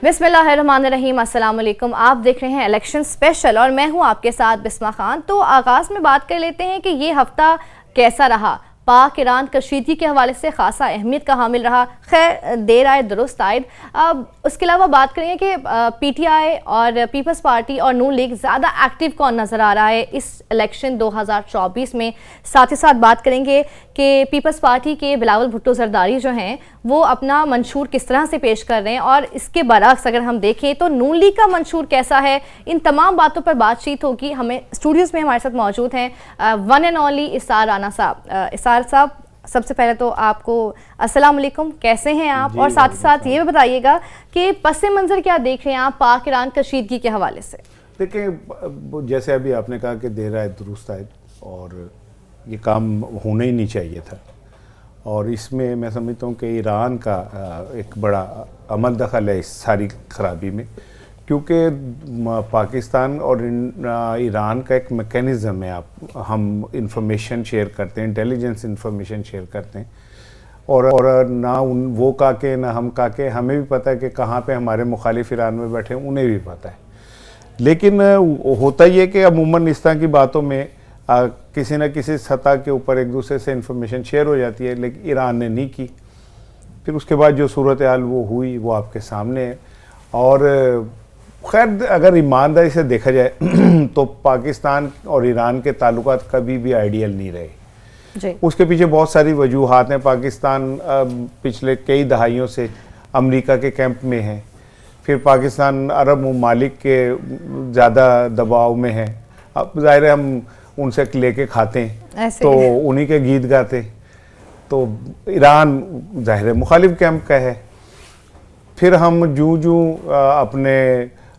बिस्मिल्लाहिर्रहमानिर्रहीम, अस्सलाम वालेकुम। आप देख रहे हैं इलेक्शन स्पेशल और मैं हूं आपके साथ बिस्मा खान। तो आगाज़ में बात कर लेते हैं कि ये हफ्ता कैसा रहा। पाक ईरान कशीदगी के हवाले से खासा अहमियत का हामिल रहा। खैर, देर आए दुरुस्त आए। अब उसके अलावा बात करेंगे कि पीटीआई और पीपल्स पार्टी और नून लीग ज़्यादा एक्टिव कौन नज़र आ रहा है इस इलेक्शन 2024 में। साथ ही साथ बात करेंगे कि पीपल्स पार्टी के बिलावल भुट्टो जरदारी जो हैं वो अपना मंशूर किस तरह से पेश कर रहे हैं, और इसके बरअक्स अगर हम देखें तो नून लीग का मंशूर कैसा है। इन तमाम बातों पर बातचीत होगी। हमें स्टूडियोज़ में हमारे साथ मौजूद हैं वन एंड ओनली इसार राना साहब। इसार साहब, सबसे पहले तो आपको अस्सलाम वालेकुम, कैसे हैं आप? और साथ ही साथ ये भी बताइएगा कि पस मंज़र क्या देख रहे हैं आप पाक ईरान कशीदगी के हवाले से। देखिए, जैसे अभी आपने कहा कि देर आए दुरुस्त आए, और ये काम होना ही नहीं चाहिए था, और इसमें मैं समझता हूँ कि ईरान का एक बड़ा अमल दखल है इस सारी खराबी में, क्योंकि पाकिस्तान और ईरान का एक मैकेनिज़्म है। हम इंफॉर्मेशन शेयर करते हैं, इंटेलिजेंस इंफॉर्मेशन शेयर करते हैं, और ना वो काके ना हम काके, हमें भी पता है कि कहाँ पे हमारे मुखालिफ ईरान में बैठे हैं, उन्हें भी पता है। लेकिन होता ही है कि अमूमन इस तरह की बातों में किसी न किसी सतह के ऊपर एक दूसरे से इंफॉर्मेशन शेयर हो जाती है, लेकिन ईरान ने नहीं की। फिर उसके बाद जो सूरत हाल वो हुई वो आपके सामने है। और खैर, अगर ईमानदारी से देखा जाए तो पाकिस्तान और ईरान के ताल्लुकात कभी भी आइडियल नहीं रहे जी। उसके पीछे बहुत सारी वजूहात हैं। पाकिस्तान पिछले कई दहाइयों से अमेरिका के कैंप में है, फिर पाकिस्तान अरब ममालिक के ज़्यादा दबाव में है। अब ज़ाहिर है हम उनसे लेके खाते हैं तो उन्हीं के गीत गाते, तो ईरान ज़ाहिर है मुखालिफ कैंप का है। फिर हम जूं अपने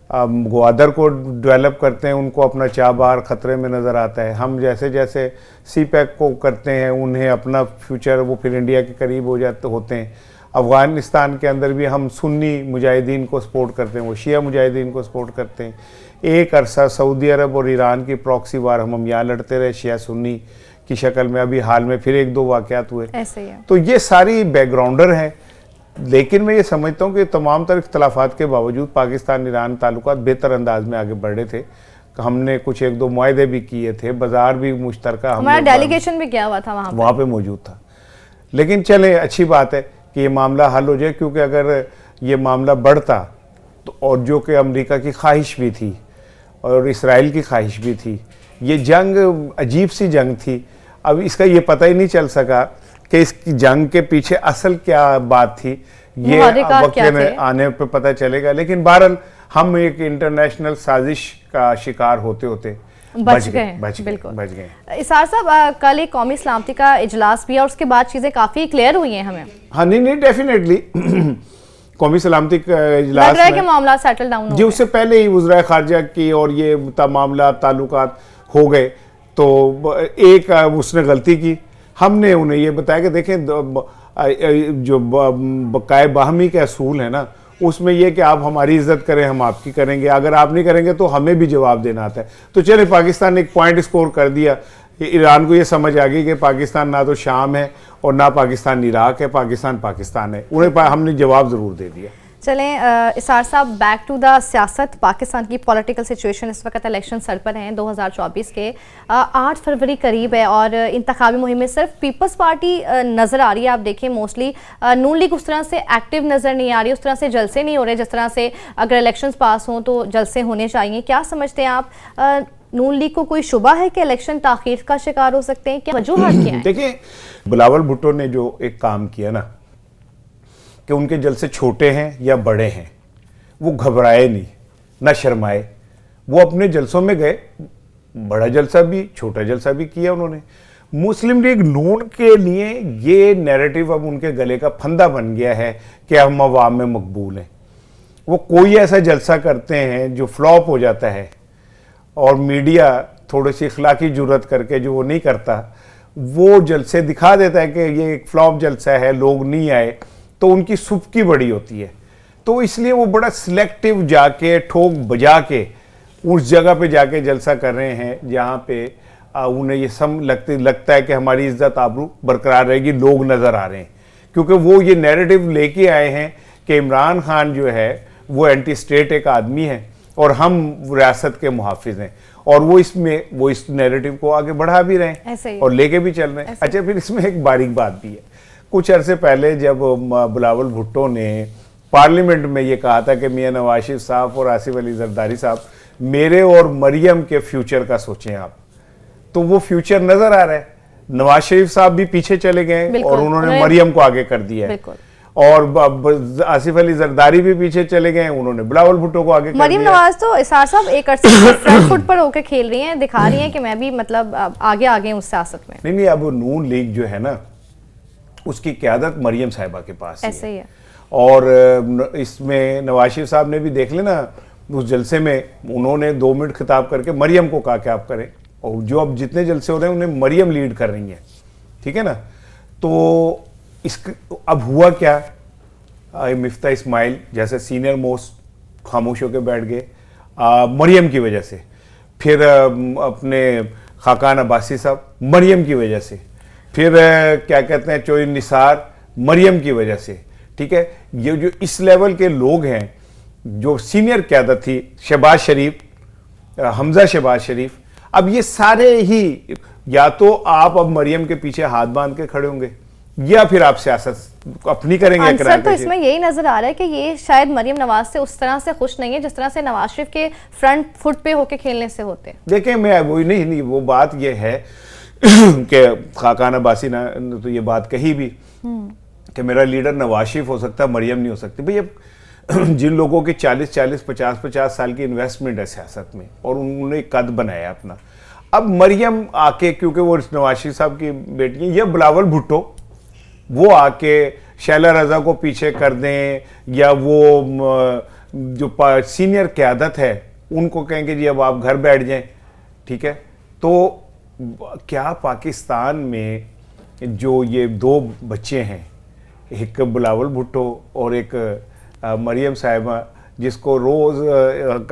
ग्वादर को डेवलप करते हैं, उनको अपना चाबार ख़तरे में नज़र आता है। हम जैसे जैसे सी पैक को करते हैं, उन्हें अपना फ्यूचर वो फिर इंडिया के करीब होते हैं। अफ़गानिस्तान के अंदर भी हम सुन्नी मुजाहिदीन को सपोर्ट करते हैं, वो शिया मुजाहिदीन को सपोर्ट करते हैं। एक अरसा सऊदी अरब और ईरान की प्रॉक्सी वार हम यहाँ लड़ते रहे शिया सुन्नी की शक्ल में। अभी हाल में फिर एक दो वाक़यात हुए, ऐसे ही है। तो ये सारी बैकग्राउंडर हैं। लेकिन मैं ये समझता हूँ कि तमाम तरह इख्तलाफात के बावजूद पाकिस्तान ईरान ताल्लुकात बेहतर अंदाज में आगे बढ़ रहे थे। हमने कुछ एक दो मुआहदे भी किए थे, बाजार भी मुश्तरका, हमारा डेलीगेशन भी गया हुआ था वहाँ पे मौजूद था। लेकिन चले, अच्छी बात है कि ये मामला हल हो जाए, क्योंकि अगर ये मामला बढ़ता तो, और जो कि अमेरिका की ख्वाहिश भी थी और इसराइल की ख्वाहिश भी थी, ये जंग अजीब सी जंग थी। अब इसका ये पता ही नहीं चल सका कि इस जंग के पीछे असल क्या बात थी। ये वक्त में आने पे पता चलेगा। लेकिन बहरहाल हम एक इंटरनेशनल साजिश का शिकार होते होते बच गए। इसार साहब, कल एक कौमी सलामती का इजलास भी है और उसके बाद चीज़ें काफ़ी क्लियर हुई हैं हमें। हाँ, नहीं डेफिनेटली कौमी सलामती का इजलास लग रहा है कि मामला सेटल डाउन हो जी। उससे पहले ही वज़ीर ख़ारजा की और ये मामला ताल्लुकात हो गए, तो एक उसने गलती की। हमने उन्हें ये बताया कि देखें, जो बकाए बाहमी के असूल है ना, उसमें यह कि आप हमारी इज्जत करें, हम आपकी करेंगे। अगर आप नहीं करेंगे तो हमें भी जवाब देना आता है। तो चले, पाकिस्तान ने एक पॉइंट स्कोर कर दिया। ईरान को ये समझ आ गई कि पाकिस्तान ना तो शाम है और ना पाकिस्तान इराक है, पाकिस्तान है। उन्हें हमने जवाब ज़रूर दे दिया। चलें इसार साहब, बैक टू द सियासत। पाकिस्तान की पॉलिटिकल सिचुएशन इस वक्त इलेक्शन सर पर हैं 2024 के। 8 फरवरी करीब है और इंतखाबी मुहिम में सिर्फ पीपल्स पार्टी नज़र आ रही है। आप देखें, मोस्टली नून लीग उस तरह से एक्टिव नज़र नहीं आ रही, उस तरह से जलसे नहीं हो रहे जिस तरह से अगर इलेक्शन पास हों तो जलसे होने चाहिए। क्या समझते हैं आप, नून लीग को कोई शुबा है कि इलेक्शन ताख़ीर का शिकार हो सकते हैं? क्या वजूहात क्या हैं? देखिए, बिलावल भुट्टो ने जो एक काम किया ना, कि उनके जलसे छोटे हैं या बड़े हैं, वो घबराए नहीं, ना शर्माए। वो अपने जलसों में गए, बड़ा जलसा भी छोटा जलसा भी किया उन्होंने। मुस्लिम लीग नून के लिए ये नैरेटिव अब उनके गले का फंदा बन गया है कि हम अवाम में मकबूल हैं। वो कोई ऐसा जलसा करते हैं जो फ्लॉप हो जाता है, और मीडिया थोड़ी सी इखलाकी जुर्रत करके जो वो नहीं करता, वो जलसे दिखा देता है कि ये एक फ्लॉप जलसा है, लोग नहीं आए, तो उनकी सुबकी बड़ी होती है। तो इसलिए वो बड़ा सिलेक्टिव जाके ठोक बजा के उस जगह पे जाके जलसा कर रहे हैं जहाँ पे उन्हें ये लगता है कि हमारी इज्जत आबरू बरकरार रहेगी, लोग नज़र आ रहे हैं। क्योंकि वो ये नैरेटिव लेके आए हैं कि इमरान खान जो है वो एंटी स्टेट एक आदमी है और हम रियासत के मुहाफिज हैं, और वो इस नैरेटिव को आगे बढ़ा भी रहे हैं और लेके भी चल रहे हैं। अच्छा, फिर इसमें एक बारीक बात भी है। कुछ अरसे पहले जब बिलावल भुट्टो ने पार्लियामेंट में ये कहा था कि मियां नवाज शरीफ साहब और आसिफ अली जरदारी साहब मेरे और मरियम के फ्यूचर का सोचें आप, तो वो फ्यूचर नजर आ रहा है। नवाज शरीफ साहब भी पीछे चले गए और उन्होंने मरियम को आगे कर दिया है, और आसिफ अली जरदारी भी पीछे चले गए, उन्होंने बिलावल भुट्टो को आगे कर दिया। मरियम नवाज तो इसार साहब एक अरसे से फ्रंट फुट पर होकर खेल रही हैं, दिखा रही हैं कि मैं भी मतलब आगे आ गई उस सियासत में। नहीं, अब नून लीग जो है ना, उसकी क़यादत मरियम साहिबा के पास ऐसे ही है। और इसमें नवाज शरीफ साहब ने भी देख लेना, उस जलसे में उन्होंने 2 मिनट खिताब करके मरियम को कहा कि आप करें, और जो अब जितने जलसे हो रहे हैं उन्हें मरियम लीड कर रही हैं, ठीक है ना। तो अब हुआ क्या, मिफ्ता इस्माइल जैसे सीनियर मोस्ट खामोश होकर बैठ गए मरियम की वजह से, फिर अपने खाकान अब्बासी साहब मरियम की वजह से, फिर क्या कहते हैं चोई निसार मरियम की वजह से, ठीक है। ये जो इस लेवल के लोग हैं जो सीनियर क़यादत थी, शहबाज शरीफ, हमजा शहबाज शरीफ, अब ये सारे ही या तो आप अब मरियम के पीछे हाथ बांध के खड़े होंगे या फिर आप सियासत अपनी करेंगे। आंसर तो इसमें यही नजर आ रहा है कि ये शायद मरियम नवाज से उस तरह से खुश नहीं है जिस तरह से नवाज शरीफ के फ्रंट फुट पे होके खेलने से होते। देखें, मैं वही नहीं वो बात ये है कि खाकान अब्बासी ने तो ये बात कही भी कि मेरा लीडर नवाज शरीफ हो सकता है, मरियम नहीं हो सकती। भाई अब जिन लोगों की 40-40, 50-50 साल की इन्वेस्टमेंट है सियासत में और उन्होंने कद बनाया अपना, अब मरियम आके, क्योंकि वो नवाज शरीफ साहब की बेटी है, या बिलावल भुट्टो वो आके शैला रजा को पीछे कर दें, या वो जो सीनियर क़यादत है उनको कहेंगे जी अब आप घर बैठ जाएं, ठीक है। तो क्या पाकिस्तान में जो ये 2 बच्चे हैं, एक बिलावल भुट्टो और एक मरियम साहिबा, जिसको रोज़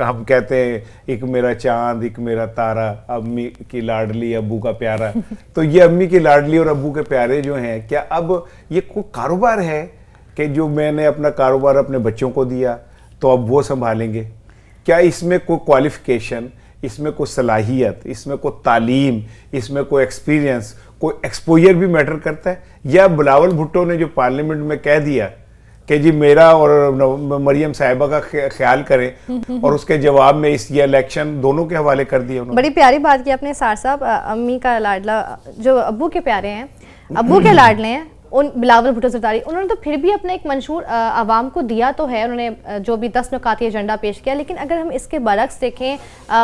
हम कहते हैं एक मेरा चांद एक मेरा तारा, अम्मी की लाडली अब्बू का प्यारा, तो ये अम्मी की लाडली और अब्बू के प्यारे जो हैं, क्या अब ये कोई कारोबार है कि जो मैंने अपना कारोबार अपने बच्चों को दिया तो अब वो संभालेंगे? क्या इसमें कोई क्वालिफिकेशन, इसमें कोई सलाहियत, इसमें कोई तालीम, इसमें कोई एक्सपीरियंस, कोई एक्सपोजर भी मैटर करता है? या बिलावल भुट्टो ने जो पार्लियामेंट में कह दिया कि जी मेरा और मरियम साहिबा का ख्याल करें, और उसके जवाब में ये इलेक्शन दोनों के हवाले कर दिया उन्होंने। बड़ी प्यारी बात की आपने सार साहब, अम्मी का लाडला जो अब्बू के प्यारे हैं, अब्बू के लाडले हैं उन बिलावल भुट्टो जरदारी, उन्होंने तो फिर भी अपना एक मंशूर आवाम को दिया तो है, उन्होंने जो भी 10 नुकाती एजेंडा पेश किया। लेकिन अगर हम इसके बरक्स देखें,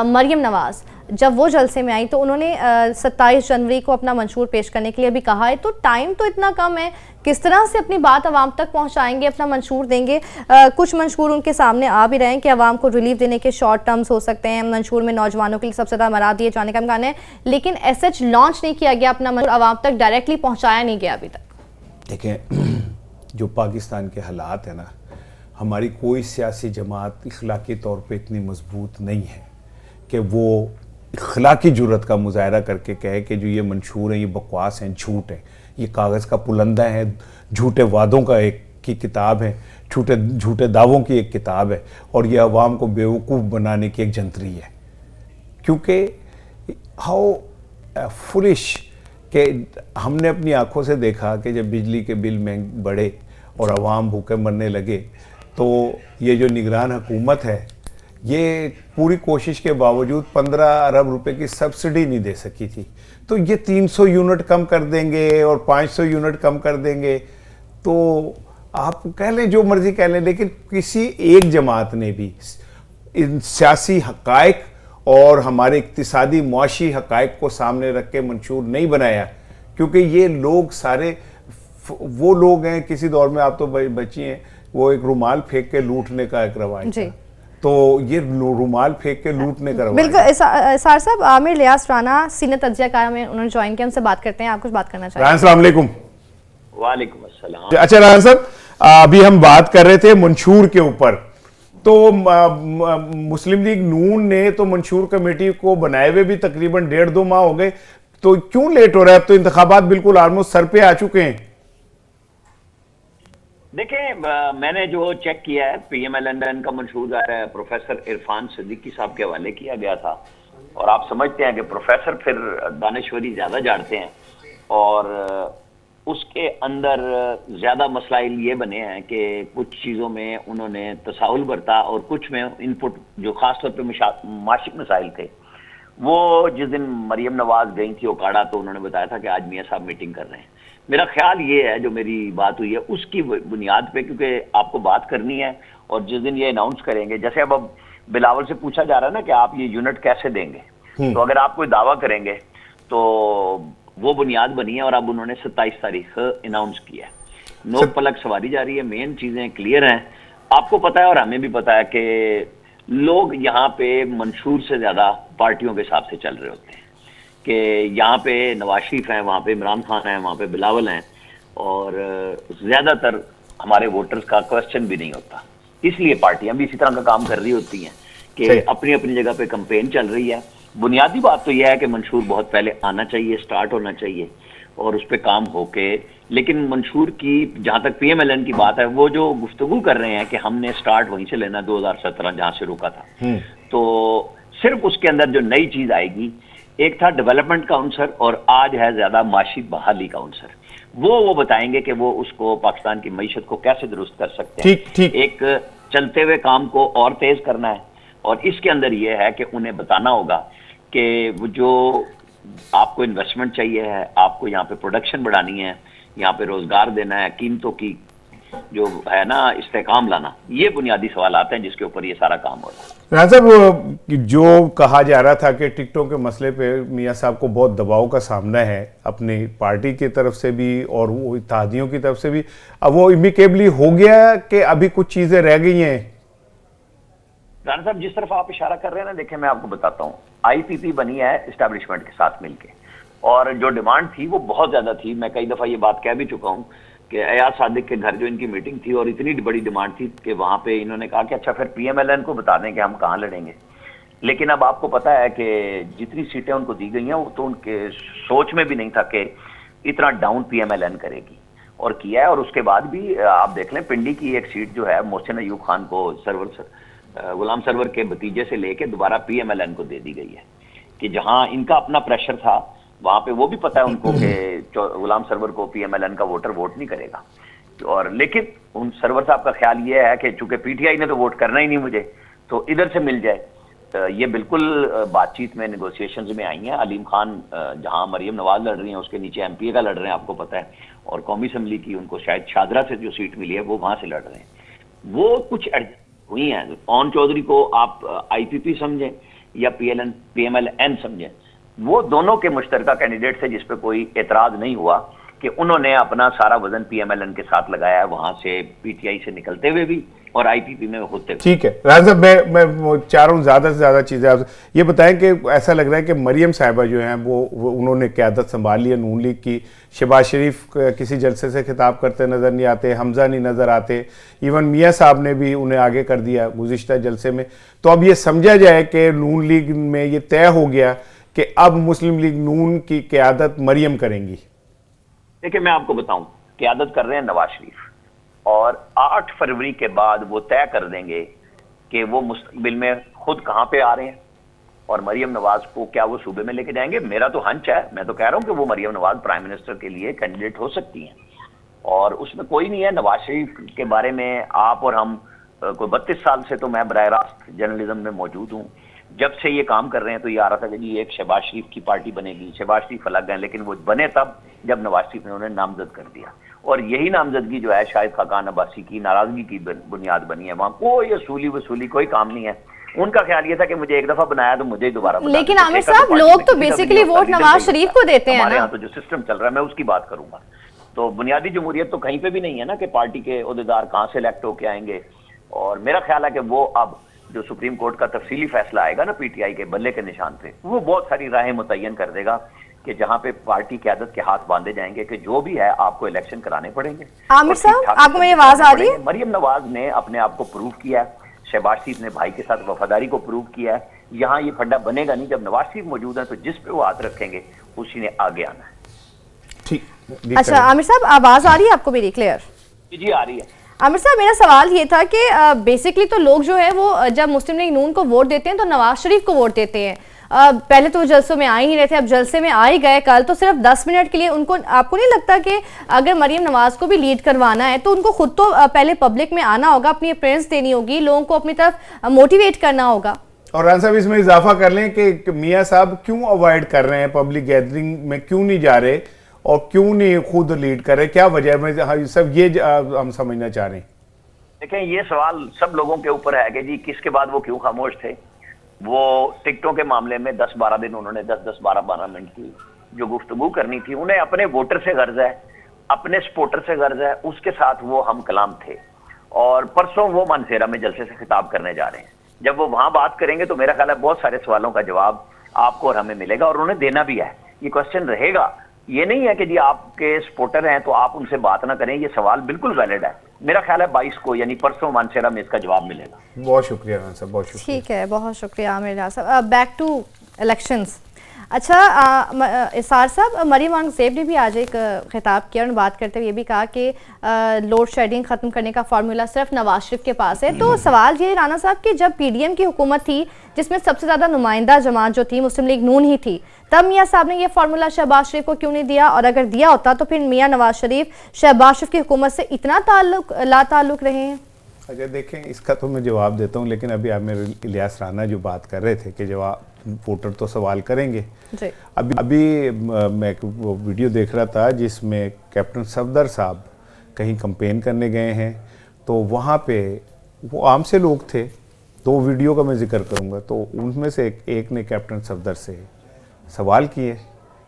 मरियम नवाज जब वो जलसे में आई तो उन्होंने 27 जनवरी को अपना मंशूर पेश करने के लिए भी कहा है, तो टाइम तो इतना कम है, किस तरह से अपनी बात आवाम तक पहुंचाएंगे, अपना मंशूर देंगे? कुछ मंशूर उनके सामने आ भी रहे हैं कि आवाम को रिलीफ देने के शॉर्ट टर्म्स हो सकते हैं, मंशूर में नौजवानों के लिए सबसे ज़्यादा मरा दिए जाने का इम्कान है, लेकिन एसएच लॉन्च नहीं किया गया, अपना मंशूर आवाम तक डायरेक्टली पहुँचाया नहीं गया अभी तक। देखें, जो पाकिस्तान के हालात है ना, हमारी कोई सियासी जमात इखलाकी तौर पे इतनी मजबूत नहीं है कि वो इखलाकी जुर्रत का मुजाहरा करके कहे कि जो ये मंशूर हैं ये बकवास हैं, झूठ है, ये कागज़ का पुलंदा है, झूठे वादों का की किताब है, झूठे दावों की एक किताब है, और ये अवाम को बेवकूफ़ बनाने की एक जंतरी है। क्योंकि हाउ फुलिश कि हमने अपनी आंखों से देखा कि जब बिजली के बिल महंगे बढ़े और अवाम भूखे मरने लगे, तो ये जो निगरान हुकूमत है ये पूरी कोशिश के बावजूद 15 अरब रुपए की सब्सिडी नहीं दे सकी थी। तो ये 300 यूनिट कम कर देंगे और 500 यूनिट कम कर देंगे, तो आप कह लें जो मर्जी कह लें, लेकिन किसी एक जमात ने भी इन सियासी हक़ाइक़ और हमारे इक्तिसादी मुआशी हक़ाइक़ को सामने रख के मंशूर नहीं बनाया। क्योंकि ये लोग सारे वो लोग हैं, किसी दौर में आप तो बची हैं, वो एक रुमाल फेंक के लूटने का एक रवाज था, तो ये रुमाल फेंक के लूटने का रवाज। बिल्कुल सार साहब, आमिर लियास राना सीनियर तज्ज़ियाकार में उन्होंने ज्वाइन किया, हमसे बात करते हैं, आप कुछ बात करना चाहेंगे? अस्सलाम वालेकुम। वालेकुम अस्सलाम। अच्छा राना साहब, अभी हम बात कर रहे थे मंशूर के ऊपर, तो मुस्लिम लीग नून ने तो मंशूर कमेटी को बनाए हुए भी तकरीबन 1.5-2 माह हो गए, तो क्यों लेट हो रहा है? अब तो इंतखाबात बिल्कुल ऑलमोस्ट सर पे आ चुके हैं। देखें, मैंने जो चेक किया है, PMLN का मंशूर है प्रोफेसर इरफान सिद्दीकी साहब के हवाले किया गया था। और आप समझते हैं कि प्रोफेसर फिर दानिश्वरी ज्यादा जानते हैं, और उसके अंदर ज्यादा मसाइल ये बने हैं कि कुछ चीजों में उन्होंने तसाहुल बरता और कुछ में इनपुट जो खासतौर पे माशिक मसाइल थे। वो जिस दिन मरियम नवाज गई थी ओकाड़ा, तो उन्होंने बताया था कि आज मियां साहब मीटिंग कर रहे हैं। मेरा ख्याल ये है, जो मेरी बात हुई है उसकी बुनियाद पे, क्योंकि आपको बात करनी है और जिस दिन ये अनाउंस करेंगे, जैसे अब बिलावल से पूछा जा रहा है ना कि आप ये यूनिट कैसे देंगे, तो अगर आप कोई दावा करेंगे तो वो बुनियाद बनी है और अब उन्होंने 27 तारीख अनाउंस किया है। नोक पलक सवारी जा रही है, मेन चीजें क्लियर हैं। आपको पता है और हमें भी पता है कि लोग यहाँ पे मंशूर से ज्यादा पार्टियों के हिसाब से चल रहे होते हैं, कि यहाँ पे नवाज शरीफ हैं, वहाँ पे इमरान खान हैं, वहाँ पे बिलावल हैं, और ज्यादातर हमारे वोटर्स का क्वेश्चन भी नहीं होता। इसलिए पार्टियां भी इसी तरह का काम कर रही होती हैं कि अपनी अपनी जगह पे कैंपेन चल रही है। बुनियादी बात तो यह है कि मंशूर बहुत पहले आना चाहिए, स्टार्ट होना चाहिए और उस पर काम होके, लेकिन मंशूर की जहां तक PMLN की बात है, वो जो गुफ्तगू कर रहे हैं कि हमने स्टार्ट वहीं से लेना 2017 जहां से रुका था, तो सिर्फ उसके अंदर जो नई चीज आएगी, एक था डेवलपमेंट काउंसर और आज है ज्यादा माशी बहाली काउंसर। वो बताएंगे कि वो उसको पाकिस्तान की मईशत को कैसे दुरुस्त कर सकते हैं। ठीक। एक चलते हुए काम को और तेज करना है, और इसके अंदर ये है कि उन्हें बताना होगा कि जो आपको इन्वेस्टमेंट चाहिए है, आपको यहाँ पे प्रोडक्शन बढ़ानी है, यहाँ पे रोजगार देना है, कीमतों की जो है ना इस्तेकाम लाना, ये बुनियादी सवाल आते हैं जिसके ऊपर ये सारा काम हो रहा है। राजा साहब, जो कहा जा रहा था कि टिकटों के मसले पे मियां साहब को बहुत दबाव का सामना है अपनी पार्टी की तरफ से भी और वो इत्तेहादियों की तरफ से भी, अब वो इमिकेबली हो गया कि अभी कुछ चीजें रह गई हैं? राणा साहब, जिस तरफ आप इशारा कर रहे हैं ना, देखिए मैं आपको बताता हूँ, IPP बनी है इस्टेब्लिशमेंट के साथ मिलके, और जो डिमांड थी वो बहुत ज्यादा थी। मैं कई दफा ये बात कह भी चुका हूँ कि अयाज सादिक के घर जो इनकी मीटिंग थी, और इतनी बड़ी डिमांड थी कि वहां पे इन्होंने कहा कि अच्छा फिर PMLN को बता दें कि हम कहाँ लड़ेंगे। लेकिन अब आपको पता है कि जितनी सीटें उनको दी गई हैं, वो तो उनके सोच में भी नहीं था कि इतना डाउन PMLN करेगी, और किया है। और उसके बाद भी आप देख लें, पिंडी की एक सीट जो है मोहसिन अयूब खान को गुलाम सरवर के भतीजे से लेके दोबारा PMLN को दे दी गई है, कि जहां इनका अपना प्रेशर था वहां पे वो भी पता है उनको कि गुलाम सरवर को PMLN का वोटर वोट नहीं करेगा। और लेकिन उन सरवर साहब का ख्याल ये है कि चूंकि PTI ने तो वोट करना ही नहीं मुझे, तो इधर से मिल जाए। ये बिल्कुल बातचीत में, नेगोशिएशंस में आई हैं। अलीम खान जहां मरियम नवाज लड़ रही हैं, उसके नीचे MPA का लड़ रहे हैं, आपको पता है, और कौमी असम्बली की उनको शायद शादरा से जो सीट मिली है वो वहां से लड़ रहे हैं। वो कुछ हुई हैं। ओन चौधरी को आप IPP समझें या PMLN समझें, वो दोनों के मुश्तरका कैंडिडेट से जिस पे कोई एतराज नहीं हुआ कि उन्होंने अपना सारा वजन PMLN के साथ लगाया है, वहां से PTI से निकलते हुए भी और IPP में होते हुए। ठीक है राजा साहब, मैं चाह रहा हूँ ज्यादा से ज्यादा चीजें आप ये बताएं कि ऐसा लग रहा है कि मरियम साहिबा जो हैं वो उन्होंने क़यादत संभाल ली है नून लीग की। शहबाज शरीफ किसी जलसे से खिताब करते नजर नहीं आते, हमजा नहीं नजर आते, इवन मियां साहब ने भी उन्हें आगे कर दिया गुज़िश्ता जलसे में। तो अब ये समझा जाए कि नून लीग में ये तय हो गया कि अब मुस्लिम लीग नून की क़यादत मरियम करेंगी। देखिए मैं आपको बताऊं, क़यादत कर रहे हैं नवाज शरीफ, और 8 फरवरी के बाद वो तय कर देंगे कि वो मुस्तकबिल में खुद कहां पे आ रहे हैं और मरियम नवाज को क्या वो सूबे में लेके जाएंगे। मेरा तो हंच है, मैं तो कह रहा हूं कि वो मरियम नवाज प्राइम मिनिस्टर के लिए कैंडिडेट हो सकती हैं, और उसमें कोई नहीं है। नवाज शरीफ के बारे में आप और हम कोई 32 साल से तो मैं बराह रास्त जर्नलिज्म में मौजूद हूँ। जब से ये काम कर रहे हैं तो ये आ रहा था कि जी एक शहबाज शरीफ की पार्टी बनेगी, शहबाज शरीफ अलग हैं, लेकिन वो बने तब जब नवाज शरीफ ने उन्हें नामजद कर दिया, और यही नामजदगी जो है शायद खाकान अब्बासी की नाराजगी की बुनियाद बनी है। वहाँ कोई असूली वसूली कोई काम नहीं है। उनका ख्याल ये था कि मुझे एक दफा बनाया तो मुझे ही दोबारा। लेकिन आमिर साहब, लोग तो बेसिकली वोट नवाज शरीफ को देते हैं। हमारे यहाँ तो जो सिस्टम चल रहा है, मैं उसकी बात करूंगा। तो बुनियादी जमहूरियत तो कहीं पे भी नहीं है ना कि पार्टी के ओहदेदार कहाँ से इलेक्ट होके आएंगे। और मेरा ख्याल है कि वो अब जो सुप्रीम कोर्ट का तफसीली फैसला आएगा ना PTI के बल्ले के निशान पे, वो बहुत सारी राहें मुतय्यन कर देगा कि जहां पे पार्टी क़यादत के हाथ बांधे जाएंगे कि जो भी है आपको इलेक्शन कराने पड़ेंगे। आमिर साहब, आपको मेरी आवाज आ रही है? मरियम नवाज ने अपने आप को प्रूव किया है, शहबाज शरीफ ने भाई के साथ वफादारी को प्रूव किया है। यहाँ ये फड्डा बनेगा नहीं, जब नवाज शरीफ मौजूद है तो जिस पे वो हाथ रखेंगे उसी ने आगे आना है। ठीक। अच्छा आमिर साहब, आवाज आ रही है आपको मेरी क्लियर? जी आ रही है। आमिर साहब, मेरा सवाल ये था कि बेसिकली तो लोग जो है वो जब मुस्लिम लीग नून को वोट देते हैं तो नवाज शरीफ को वोट देते हैं। पहले तो जलसों में आ ही नहीं रहे थे, अब जलसे में आ ही गए। कल तो सिर्फ 10 मिनट के लिए उनको, आपको नहीं लगता कि अगर मरियम नवाज को भी लीड करवाना है तो उनको खुद तो पहले पब्लिक में आना होगा, अपनी अपीयरेंस देनी होगी, लोगों को अपनी तरफ मोटिवेट करना होगा? और राना साहब इसमें इजाफा कर लें कि मियाँ साहब क्यों अवॉइड कर रहे हैं, पब्लिक गैदरिंग में क्यों नहीं जा रहे और क्यों नहीं खुद लीड कर रहे, क्या वजह है? सब ये हम समझना चाह रहे हैं। देखें, ये सवाल सब लोगों के ऊपर है कि जी किसके बाद वो क्यों खामोश थे। वो टिकटों के मामले में 10-12 दिन उन्होंने 10-10, 12-12 मिनट की जो गुफ्तगू करनी थी, उन्हें अपने वोटर से गर्ज है, अपने सपोर्टर से गर्ज है, उसके साथ वो हम कलाम थे। और परसों वो मानसेरा में जलसे से खिताब करने जा रहे हैं। जब वो वहां बात करेंगे तो मेरा ख्याल है बहुत सारे सवालों का जवाब आपको और हमें मिलेगा, और उन्हें देना भी है। ये क्वेश्चन रहेगा, ये नहीं है कि जी आपके सपोर्टर हैं तो आप उनसे बात ना करें। ये सवाल बिल्कुल वैलिड है। मेरा ख्याल है 22 को यानी परसों मानसेरा में इसका जवाब मिलेगा। बहुत शुक्रिया राना साहब, बहुत शुक्रिया। ठीक है, बहुत शुक्रिया आमिर साहब। Back to elections. अच्छा इसार साहब, मरियम औरंगज़ेब ने भी आज एक खिताब किया और बात करते हुए ये भी कहा कि लोड शेडिंग ख़त्म करने का फार्मूला सिर्फ नवाज शरीफ के पास है। तो सवाल ये राना साहब कि जब पीडीएम की हुकूमत थी जिसमें सबसे ज़्यादा नुमाइंदा जमात जो थी मुस्लिम लीग नून ही थी, तब मियाँ साहब ने यह फार्मूला शहबाज शरीफ को क्यों नहीं दिया? और अगर दिया होता तो फिर मियाँ नवाज शरीफ शहबाज शरीफ की हुकूमत से इतना ला ताल्लुक रहे हैं? अच्छा देखें, इसका तो मैं जवाब देता हूँ, लेकिन अभी आमिर इलियास राना जो बात कर रहे थे कि जवाब वोटर तो सवाल करेंगे जी। अभी मैं एक वीडियो देख रहा था जिसमें कैप्टन सफदर साहब कहीं कैंपेन करने गए हैं, तो वहाँ पे वो आम से लोग थे। 2 वीडियो का मैं जिक्र करूँगा, तो उनमें से एक ने कैप्टन सफदर से सवाल किए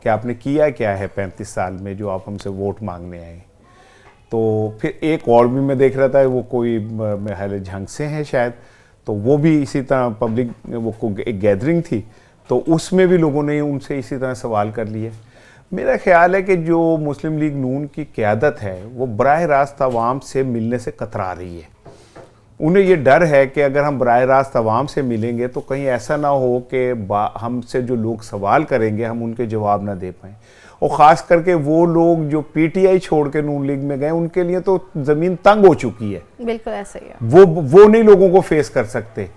कि आपने किया क्या है 35 साल में जो आप हमसे वोट मांगने आए। तो फिर एक और भी मैं देख रहा था, वो कोई मेरे झंग से हैं शायद, तो वो भी इसी तरह पब्लिक वो एक गैदरिंग थी, तो उसमें भी लोगों ने उनसे इसी तरह सवाल कर लिए। मेरा ख्याल है कि जो मुस्लिम लीग नून की क़यादत है वो बराह रास्त अवाम से मिलने से कतरा रही है। उन्हें ये डर है कि अगर हम बराह रास्त अवाम से मिलेंगे तो कहीं ऐसा ना हो कि हमसे जो लोग सवाल करेंगे हम उनके जवाब ना दे पाएँ। और ख़ास करके वो लोग जो पीटीआई छोड़ के नून लीग में गए, उनके लिए तो ज़मीन तंग हो चुकी है। बिल्कुल ऐसा ही है। वो नहीं लोगों को फेस कर सकते।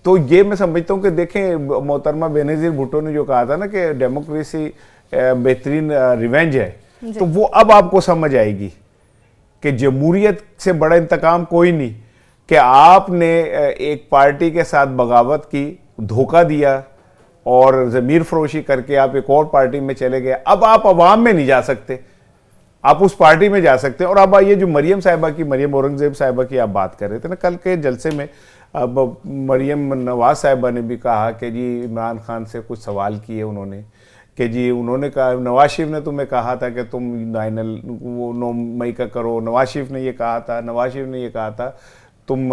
तो ये मैं समझता हूँ कि देखें, मोहतरमा बेनज़ीर भुट्टो ने जो कहा था ना कि डेमोक्रेसी बेहतरीन रिवेंज है, तो वो अब आपको समझ आएगी कि जमहूरियत से बड़ा इंतकाम कोई नहीं, कि आपने एक पार्टी के साथ बगावत की, धोखा दिया और ज़मीर फरोशी करके आप एक और पार्टी में चले गए। अब आप अवाम में नहीं जा सकते, आप उस पार्टी में जा सकते हैं। और अब ये जो मरियम औरंगज़ेब साहिबा की आप बात कर रहे थे ना कल के जलसे में, अब मरियम नवाज साहिबा ने भी कहा कि जी इमरान खान से कुछ सवाल किए उन्होंने, कि जी उन्होंने कहा नवाज शरीफ ने तुम्हें कहा था कि तुम 9 मई का करो, नवाज शरीफ ने ये कहा था, नवाज शरीफ ने ये कहा था तुम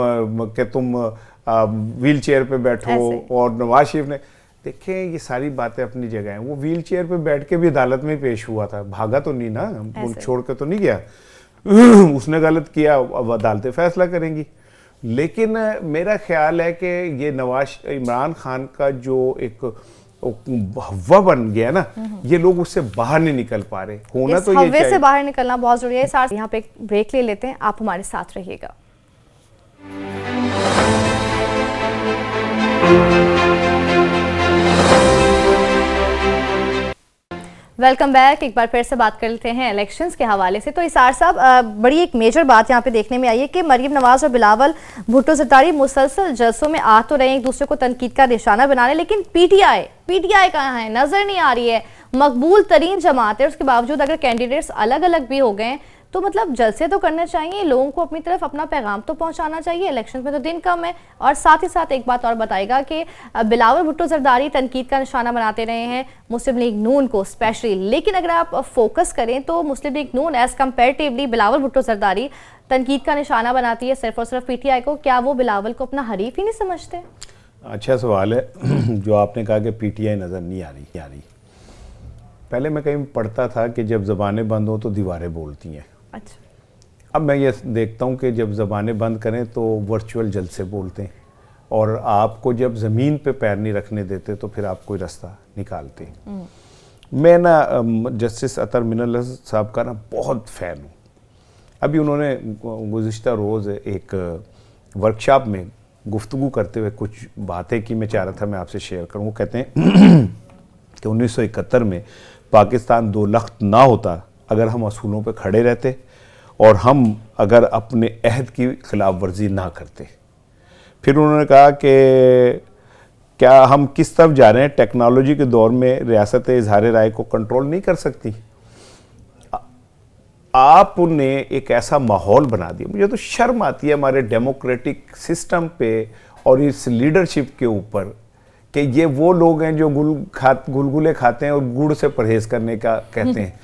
व्हील चेयर पर बैठो, और नवाज शरीफ ने, देखें ये सारी बातें अपनी जगह हैं। वो व्हील चेयर पे बैठ के भी अदालत में पेश हुआ था, भागा तो नहीं ना, मुल्क छोड़ के तो नहीं गया। उसने गलत किया, अब अदालतें फैसला करेंगी। लेकिन मेरा ख्याल है कि ये इमरान खान का जो एक हवा बन गया ना, ये लोग उससे बाहर नहीं निकल पा रहे। होना तो ये चाहिए, से बाहर निकलना बहुत जरूरी है। साथ यहाँ पे एक ब्रेक ले लेते हैं, आप हमारे साथ रहिएगा। Welcome back. एक बार फिर से बात कर लेते हैं इलेक्शंस के हवाले से। तो इसार साहब, बड़ी एक मेजर बात यहाँ पे देखने में आई है कि मरियम नवाज और बिलावल भुट्टो ज़रदारी मुसलसल जलसों में आ तो रहे हैं, एक दूसरे को तनकीद का निशाना बना रहे हैं, लेकिन पीटीआई कहाँ है, नजर नहीं आ रही है। मकबूल तरीन जमात है, उसके बावजूद अगर कैंडिडेट्स अलग अलग भी हो गए तो मतलब जलसे तो करने चाहिए, लोगों को अपनी तरफ अपना पैगाम तो पहुंचाना चाहिए। इलेक्शन में तो दिन कम है। और साथ ही साथ एक बात और बताएगा कि बिलावल भुट्टो ज़रदारी तनकीद का निशाना बनाते रहे हैं मुस्लिम लीग नून को स्पेशली, लेकिन अगर आप फोकस करें तो मुस्लिम लीग नून एज कम्पेरेटिवली बिलावल भुट्टो ज़रदारी तनकीद का निशाना बनाती है सिर्फ और सिर्फ पीटीआई को। क्या वो बिलावल को अपना हरीफ ही नहीं समझते? अच्छा सवाल है जो आपने कहा कि पीटीआई नज़र नहीं आ रही। पहले मैं कहीं पढ़ता था कि जब ज़बानें बंद हो तो दीवारें बोलती हैं। अच्छा। अब मैं ये देखता हूँ कि जब ज़बानें बंद करें तो वर्चुअल जलसे बोलते हैं, और आपको जब ज़मीन पे पैर नहीं रखने देते तो फिर आप कोई रास्ता निकालते हैं। मैं ना जस्टिस अतर मिनल साहब का ना बहुत फ़ैन हूँ। अभी उन्होंने गुज़िश्ता रोज़ एक वर्कशॉप में गुफ्तगू करते हुए कुछ बातें की, मैं चाह रहा था मैं आपसे शेयर करूं। वो कहते हैं कि 1971 में पाकिस्तान दो लख्त ना होता अगर हम असूलों पे खड़े रहते और हम अगर अपने अहद की खिलाफ वर्जी ना करते। फिर उन्होंने कहा कि क्या हम किस तरफ जा रहे हैं, टेक्नोलॉजी के दौर में रियासत इजहार राय को कंट्रोल नहीं कर सकती। आपने एक ऐसा माहौल बना दिया, मुझे तो शर्म आती है हमारे डेमोक्रेटिक सिस्टम पे और इस लीडरशिप के ऊपर कि ये वो लोग हैं जो गुलगुले खाते हैं और गुड़ से परहेज करने का कहते हैं।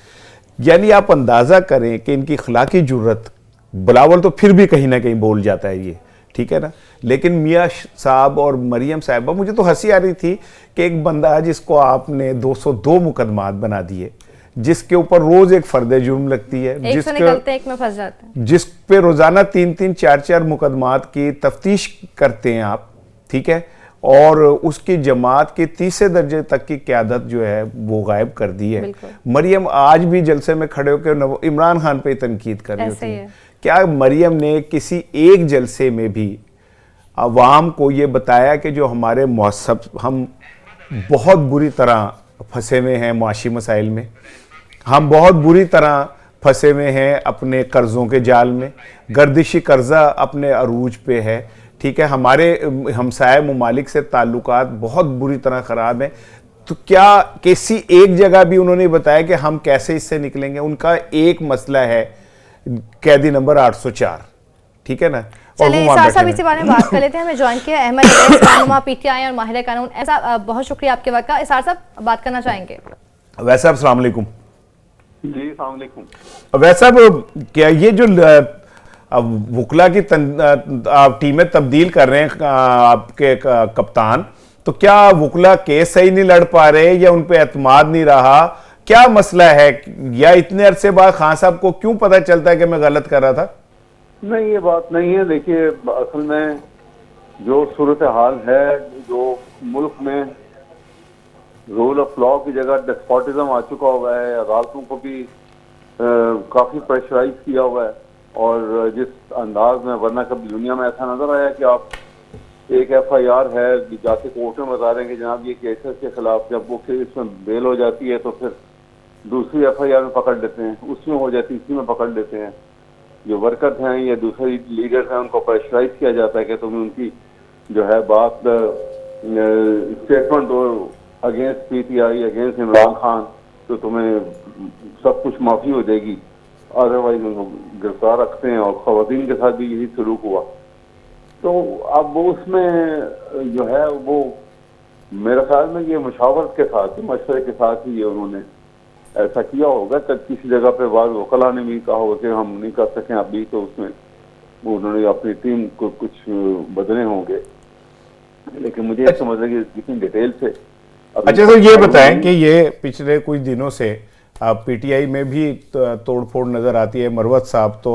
यानी आप अंदाज़ा करें कि इनकी अखलाकी जुर्रत, बिलावल तो फिर भी कहीं ना कहीं बोल जाता है ये, ठीक है ना, लेकिन मियाँ साहब और मरियम साहिबा, मुझे तो हंसी आ रही थी कि एक बंदा जिसको आपने 202 मुकदमात बना दिए, जिसके ऊपर रोज एक फर्द जुर्म लगती है, एक से निकलते हैं, एक में फंस जाते हैं, जिस पे रोजाना 3-3 4-4 मुकदमात की तफ्तीश करते हैं आप, ठीक है, और उसकी जमात के 30 दर्जे तक की क़यादत जो है वो गायब कर दी है। मरियम आज भी जलसे में खड़े होकर इमरान खान पे तनकीद कर रही होती है। क्या मरियम ने किसी एक जलसे में भी अवाम को ये बताया कि जो हमारे मुअस्सब, हम बहुत बुरी तरह फंसे हुए हैं मुआशी मसाइल में, हम बहुत बुरी तरह फंसे हुए हैं अपने कर्ज़ों के जाल में, गर्दिशी कर्जा अपने अरूज पे है, ठीक है, हमारे हमसाय मुमालिक से ताल्लुकात बहुत बुरी तरह ख़राब हैं। तो क्या किसी एक जगह भी उन्होंने बताया कि हम कैसे इससे निकलेंगे? उनका एक मसला है कैदी नंबर 804, ठीक है ना। चलिए साहब इसी बारे में बात कर लेते हैं। हमें ज्वाइन किया अहमद रहनुमा पीटीआई और माहिर कानून। ऐसा बहुत शुक्रिया आपके वक्त का। इसार साहब बात करना चाहेंगे? वैसे साहब अस्सलाम वालेकुम। जी अस्सलाम वालेकुम। वैसे साहब क्या ये जो वुकला की टीमें तब्दील कर रहे हैं आपके कप्तान, तो क्या वुकला केस सही नहीं लड़ पा रहे या उन पे एतमाद नहीं रहा, क्या मसला है? या इतने अरसे बाद खान साहब को क्यों पता चलता है कि मैं गलत कर रहा था? नहीं, ये बात नहीं है। देखिए, असल में जो सूरत हाल है, जो मुल्क में रूल ऑफ लॉ की जगह डेस्पोटिज्म आ चुका हुआ है, अदालतों को भी काफ़ी प्रेशराइज किया हुआ है, और जिस अंदाज में, वरना कभी दुनिया में ऐसा नजर आया कि आप एक FIR है, जाके कोर्ट में बता रहे हैं कि जनाब ये केसेस के खिलाफ, जब वो केस में बेल हो जाती है तो फिर दूसरी FIR में पकड़ लेते हैं, उसमें हो जाती है, इसी में पकड़ लेते हैं। जो वर्कर्स हैं या दूसरे लीडर्स हैं, उनको प्रेशराइज किया जाता है कि तुम्हें उनकी जो है बात स्टेटमेंट दो against PTI, against Imran Khan, तो तुम्हें सब कुछ माफ़ी हो जाएगी, अदरवाइज उनको गिरफ्तार रखते हैं। और ख़वातीन के साथ भी यही सलूक हुआ। तो अब वो उसमें जो है वो मेरे ख्याल में ये मुशावरत के साथ, मशवरे के साथ ही ये उन्होंने ऐसा किया होगा। तब किसी जगह पे बाद वकला ने भी कहा होगा कि हम नहीं कर सकें अभी, तो उसमें उन्होंने अपनी टीम को कुछ बदले होंगे, लेकिन मुझे ये समझ लगे कितनी डिटेल से। अच्छा सर, ये बताएं कि ये पिछले कुछ दिनों से PTI में भी तोड़फोड़ नज़र आती है। मरवत साहब तो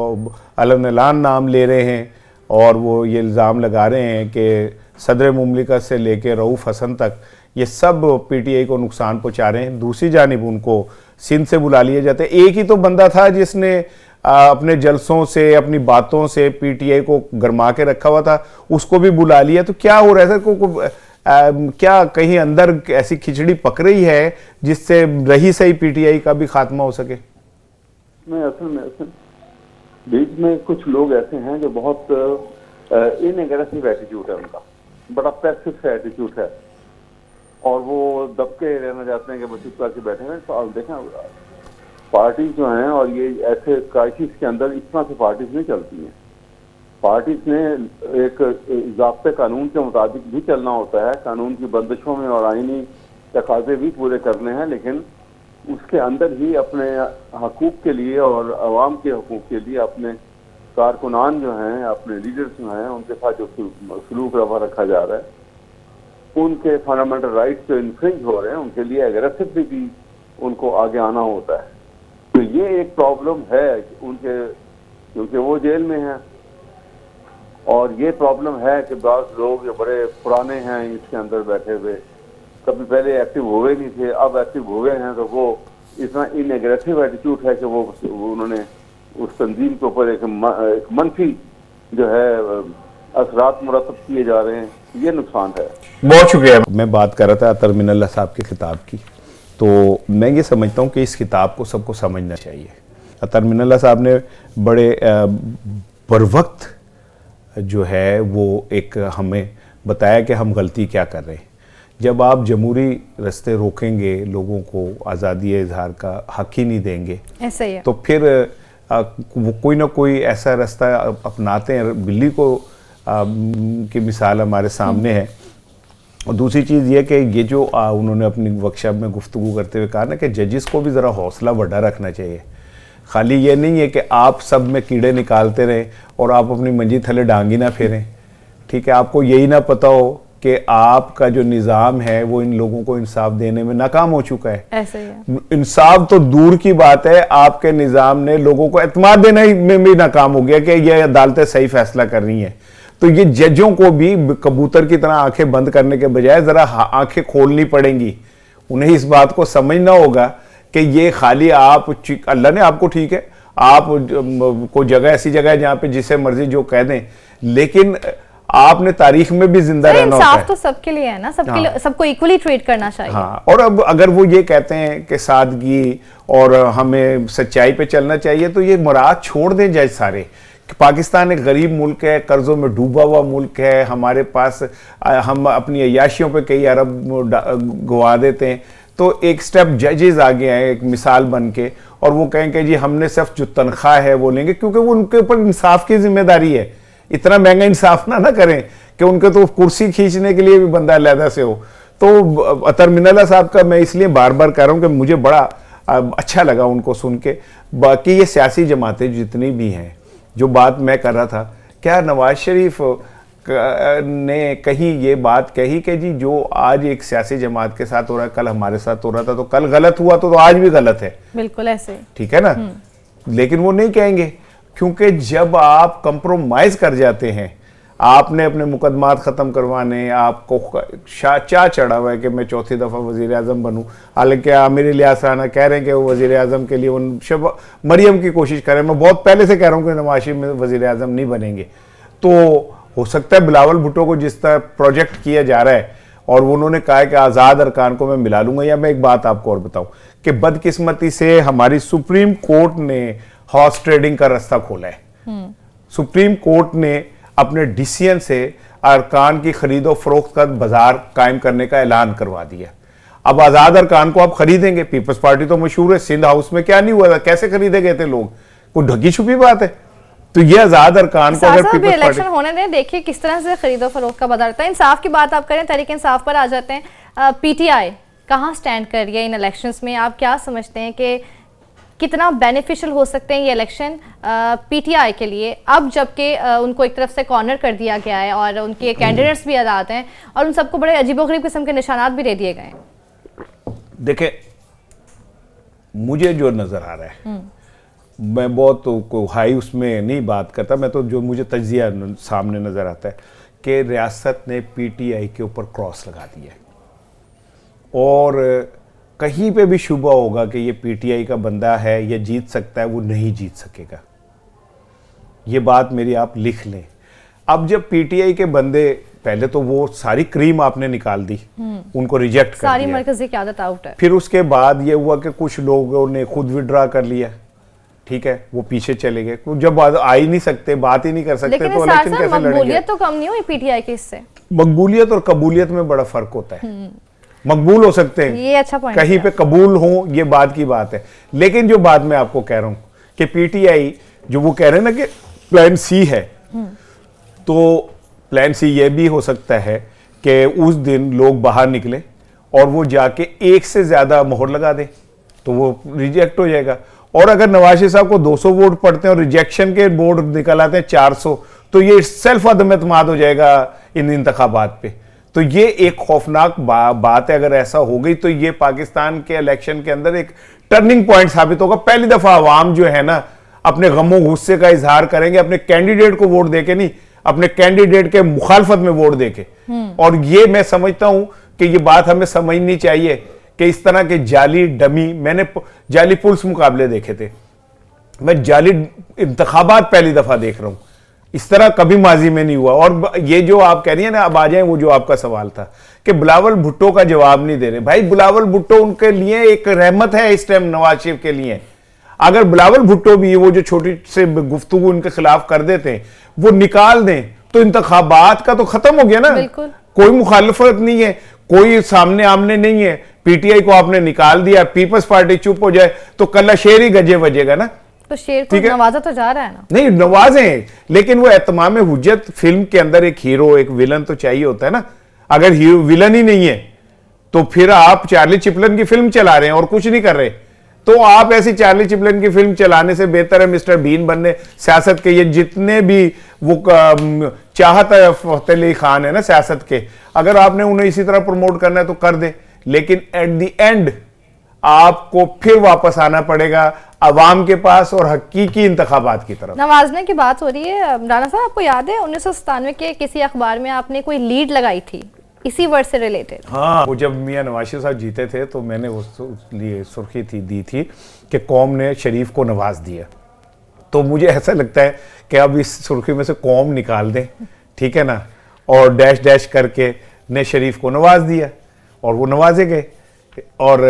अलम-एलान नाम ले रहे हैं और वो ये इल्ज़ाम लगा रहे हैं कि सदर मुमलिकत से लेकर रऊफ़ हसन तक ये सब PTI को नुकसान पहुंचा रहे हैं। दूसरी जानिब उनको सिंध से बुला लिया जाता है। एक ही तो बंदा था जिसने अपने जलसों से, अपनी बातों से PTI को गरमा के रखा हुआ था, उसको भी बुला लिया। तो क्या हो रहा है सर? क्या कहीं अंदर ऐसी खिचड़ी पक रही है जिससे रही सही PTI का भी खात्मा हो सके? नहीं, असल में बीच में कुछ लोग ऐसे हैं जो बहुत इनएग्रेसिव एटीट्यूड है उनका, बड़ा पैसिव सा एटीट्यूड है, और वो दबके रहना चाहते हैं कि बस चुप करके बैठे हैं। तो आप देखें, पार्टी जो हैं, और ये ऐसे क्राइसिस के अंदर इस तरह से पार्टीज नहीं चलती हैं। पार्टीज ने एक ज़ाब्ते कानून के मुताबिक भी चलना होता है, कानून की बंदिशों में और आईनी तकाज़े भी पूरे करने हैं, लेकिन उसके अंदर ही अपने हकूक़ के लिए और आवाम के हकूक़ के लिए अपने कारकुनान जो हैं, अपने लीडर्स जो हैं, उनके साथ जो सलूक रवा रखा जा रहा है, उनके फंडामेंटल राइट्स जो इन्फ्रिंज हो रहे हैं, उनके लिए एग्रेसिवली भी उनको आगे आना होता है। तो ये एक प्रॉब्लम है उनके, क्योंकि वो जेल में हैं, और ये प्रॉब्लम है कि बाज़ लोग जो बड़े पुराने हैं इसके अंदर बैठे हुए, कभी पहले एक्टिव हुए नहीं थे, अब एक्टिव हुए हैं, तो वो इतना इनएग्रेसिव एटीट्यूड है कि वो उन्होंने उस तंजीम के ऊपर एक मनफी जो है असरात मुरतब किए जा रहे हैं, ये नुकसान है। बहुत शुक्रिया। मैं बात कर रहा था अतर मिनल्लाह साहब की किताब की, तो मैं ये समझता हूँ कि इस किताब को सबको समझना चाहिए। अतर मिनल्लाह साहब ने बड़े बरवक्त जो है वो एक हमें बताया कि हम गलती क्या कर रहे हैं। जब आप जमहूरी रास्ते रोकेंगे, लोगों को आज़ादी इजहार का हक ही नहीं देंगे, ऐसा ही है, तो फिर कोई ना कोई ऐसा रास्ता अपनाते हैं। बिल्ली को की मिसाल हमारे सामने है। और दूसरी चीज़ ये कि ये जो उन्होंने अपनी वर्कशॉप में गुफ्तगू करते हुए कहा ना कि जजेस को भी ज़रा हौसला बढ़ा रखना चाहिए। खाली ये नहीं है कि आप सब में कीड़े निकालते रहें और आप अपनी मंजी थले डांगी ना फेरें, ठीक है। आपको यही ना पता हो कि आपका जो निज़ाम है वो इन लोगों को इंसाफ देने में नाकाम हो चुका है। ऐसे ही है। इंसाफ तो दूर की बात है, आपके निज़ाम ने लोगों को एतमाद देने में भी नाकाम हो गया कि ये अदालतें सही फैसला कर रही हैं। तो ये जजों को भी कबूतर की तरह आंखें बंद करने के बजाय ज़रा आंखें खोलनी पड़ेंगी। उन्हें इस बात को समझना होगा कि ये खाली आप, अल्लाह ने आपको, ठीक है, आप को जगह ऐसी जगह है जहाँ पे जिसे मर्जी जो कह दें, लेकिन आपने तारीख में भी जिंदा रहना होता है। तो सबके लिए है ना, सबके लिए, सबको इक्वली ट्रीट करना चाहिए। हाँ, और अब अगर वो ये कहते हैं कि सादगी और हमें सच्चाई पे चलना चाहिए, तो ये मुराद छोड़ दें जज सारे। पाकिस्तान एक गरीब मुल्क है, कर्जों में डूबा हुआ मुल्क है, हमारे पास हम अपनी अय्याशियों पे कई अरब गवा देते हैं। तो एक स्टेप जजेस आ गए हैं एक मिसाल बन के, और वो कहें कि जी हमने सिर्फ जो तनख्वाह है वो लेंगे, क्योंकि वो उनके ऊपर इंसाफ की जिम्मेदारी है। इतना महंगा इंसाफ ना करें कि उनके तो कुर्सी खींचने के लिए भी बंदा अलहदा से हो। तो अतर मिनल्लाह साहब का मैं इसलिए बार बार कह रहा हूँ कि मुझे बड़ा अच्छा लगा उनको सुन के। बाकी ये सियासी जमातें जितनी भी हैं, जो बात मैं कर रहा था, क्या नवाज शरीफ ने कहीं ये बात कही कि जी जो आज एक सियासी जमात के साथ हो रहा है कल हमारे साथ हो रहा था, तो कल गलत हुआ तो आज भी गलत है? बिल्कुल ऐसे, ठीक है ना। लेकिन वो नहीं कहेंगे, क्योंकि जब आप कंप्रोमाइज कर जाते हैं, आपने अपने मुकदमात ख़त्म करवाने, आपको चा चढ़ा हुआ है कि मैं चौथी दफ़ा वज़ीर आज़म बनूँ, हालांकि आमिर इलियास राना कह रहे हैं कि वो वज़ीर आज़म के लिए उन मरियम की कोशिश करें। मैं बहुत पहले से कह रहा हूँ कि नवाज शरीफ में वज़ीर आज़म नहीं बनेंगे। तो हो सकता है बिलावल भुट्टो को जिस तरह प्रोजेक्ट किया जा रहा है, और उन्होंने कहा है कि आज़ाद अरकान को मैं मिला लूँगा। या मैं एक बात आपको और बताऊँ कि बदकिस्मती से हमारी सुप्रीम कोर्ट ने हॉर्स ट्रेडिंग का रास्ता खोला है। सुप्रीम कोर्ट ने अपने डिसीजन से अरकान की खरीदो फरोख्त का बाजार कायम करने का ऐलान करवा दिया। अब आज़ाद अरकान को आप खरीदेंगे, पीपल्स पार्टी तो मशहूर है, सिंध हाउस में क्या नहीं हुआ था, कैसे खरीदे गए थे लोग, कोई ढकी छुपी बात है? तो ये आज़ाद अरकान को अगर पीपल्स इलेक्शन होने दें, देखिए किस तरह से खरीदो फरोख्त का बाजार था। इंसाफ की बात आप करें, तहरीक इंसाफ पर आ जाते हैं। पीटीआई कहाँ स्टैंड कर रही है इन इलेक्शंस में? आप क्या समझते हैं कि कितना बेनिफिशियल हो सकते हैं ये इलेक्शन पीटीआई के लिए, अब जबकि उनको एक तरफ से कॉर्नर कर दिया गया है और उनके कैंडिडेट्स भी आज़ाद हैं और उन सबको बड़े अजीबोगरीब किस्म के निशानात भी दे दिए गए हैं? देखें, मुझे जो नज़र आ रहा है, मैं बहुत हाई उसमें नहीं बात करता, मैं तो जो मुझे तज्जिया सामने नज़र आता है कि रियासत ने पीटीआई के ऊपर क्रॉस लगा दिया है, और कहीं पे भी शुबा होगा कि ये पीटीआई का बंदा है, ये जीत सकता है, वो नहीं जीत सकेगा। ये बात मेरी आप लिख लें। अब जब पीटीआई के बंदे, पहले तो वो सारी क्रीम आपने निकाल दी, उनको रिजेक्ट कर दिया, सारी मरकज़ी क़यादत आउट है। फिर उसके बाद ये हुआ कि कुछ लोगों ने खुद विड्रा कर लिया, ठीक है, वो पीछे चले गए। जब आ ही नहीं सकते, बात ही नहीं कर सकते, तो इलेक्शन कैसे लड़ेंगे? मकबूलियत तो कम नहीं हुई पीटीआई की इससे? मकबूलियत और कबूलियत में बड़ा फर्क होता है। मकबूल हो सकते हैं, ये अच्छा पॉइंट, कहीं पे कबूल हो, ये बात की बात है। लेकिन जो बात मैं आपको कह रहा हूं कि पीटीआई जो वो कह रहे हैं ना कि प्लान सी है, तो प्लान सी ये भी हो सकता है कि उस दिन लोग बाहर निकले और वो जाके एक से ज्यादा मोहर लगा दे, तो वो रिजेक्ट हो जाएगा। और अगर नवाज शरीफ साहब को 200 वोट पड़ते हैं और रिजेक्शन के वोट निकल आते हैं 400, तो ये सेल्फ अदम एतमाद हो जाएगा इन इंतखाबात पे। तो ये एक खौफनाक बात है। अगर ऐसा हो गई तो ये पाकिस्तान के इलेक्शन के अंदर एक टर्निंग पॉइंट साबित होगा। पहली दफा अवाम जो है ना अपने गमों गुस्से का इजहार करेंगे, अपने कैंडिडेट को वोट देके नहीं, अपने कैंडिडेट के मुखालफत में वोट देके। और ये मैं समझता हूं कि ये बात हमें समझनी चाहिए कि इस तरह के जाली डमी, मैंने जाली पुलिस मुकाबले देखे थे, मैं जाली इंतखाबात पहली दफा देख रहा हूं, इस तरह कभी माजी में नहीं हुआ। और ये जो आप कह रही है ना, अब आ जाए वो जो आपका सवाल था कि बिलावल भुट्टो का जवाब नहीं दे रहे। भाई बिलावल भुट्टो उनके लिए एक रहमत है इस टाइम नवाज शरीफ के लिए। अगर बिलावल भुट्टो भी वो जो छोटी से गुफ्तगू उनके खिलाफ कर देते हैं वो निकाल दें तो इंतखाबात का तो खत्म हो गया ना। बिल्कुल। कोई मुखालफत नहीं है, कोई सामने आमने नहीं है। पीटीआई को आपने निकाल दिया, पीपल्स पार्टी चुप हो जाए तो कल शेर ही गजे बजेगा ना। तो शेर को नवाजा तो जा रहा है ना। नहीं नवाजे, लेकिन वो एहतमाम हुज्जत फिल्म के अंदर एक हीरो एक विलन तो चाहिए होता है ना। अगर हीरो विलन ही नहीं है तो फिर आप चार्ली चिपलन की फिल्म चला रहे हैं और कुछ नहीं कर रहे। तो आप ऐसी चार्ली चिपलन की फिल्म चलाने से बेहतर है मिस्टर बीन बनने। सियासत के ये जितने भी वो चाहत है फतेह अली खान है ना सियासत के, अगर आपने उन्हें इसी तरह प्रमोट करना है तो कर दे, लेकिन एट द एंड आपको फिर वापस आना पड़ेगा अवाम के पास और हकीकी इंतखाबात की तरफ। नवाजने की बात हो रही है, राना साहब आपको याद है 1997 के किसी अखबार में आपने कोई लीड लगाई थी इसी वर्ड से रिलेटेड? हाँ, वो जब मियां नवाज शरीफ साहब जीते थे तो मैंने उस लिए सुर्खी दी थी कि कौम ने शरीफ को नवाज दिया। तो मुझे ऐसा लगता है कि अब इस सुर्खी में से कौम निकाल दें, ठीक है ना, और डैश डैश करके ने शरीफ को नवाज दिया और वो नवाजे गए। और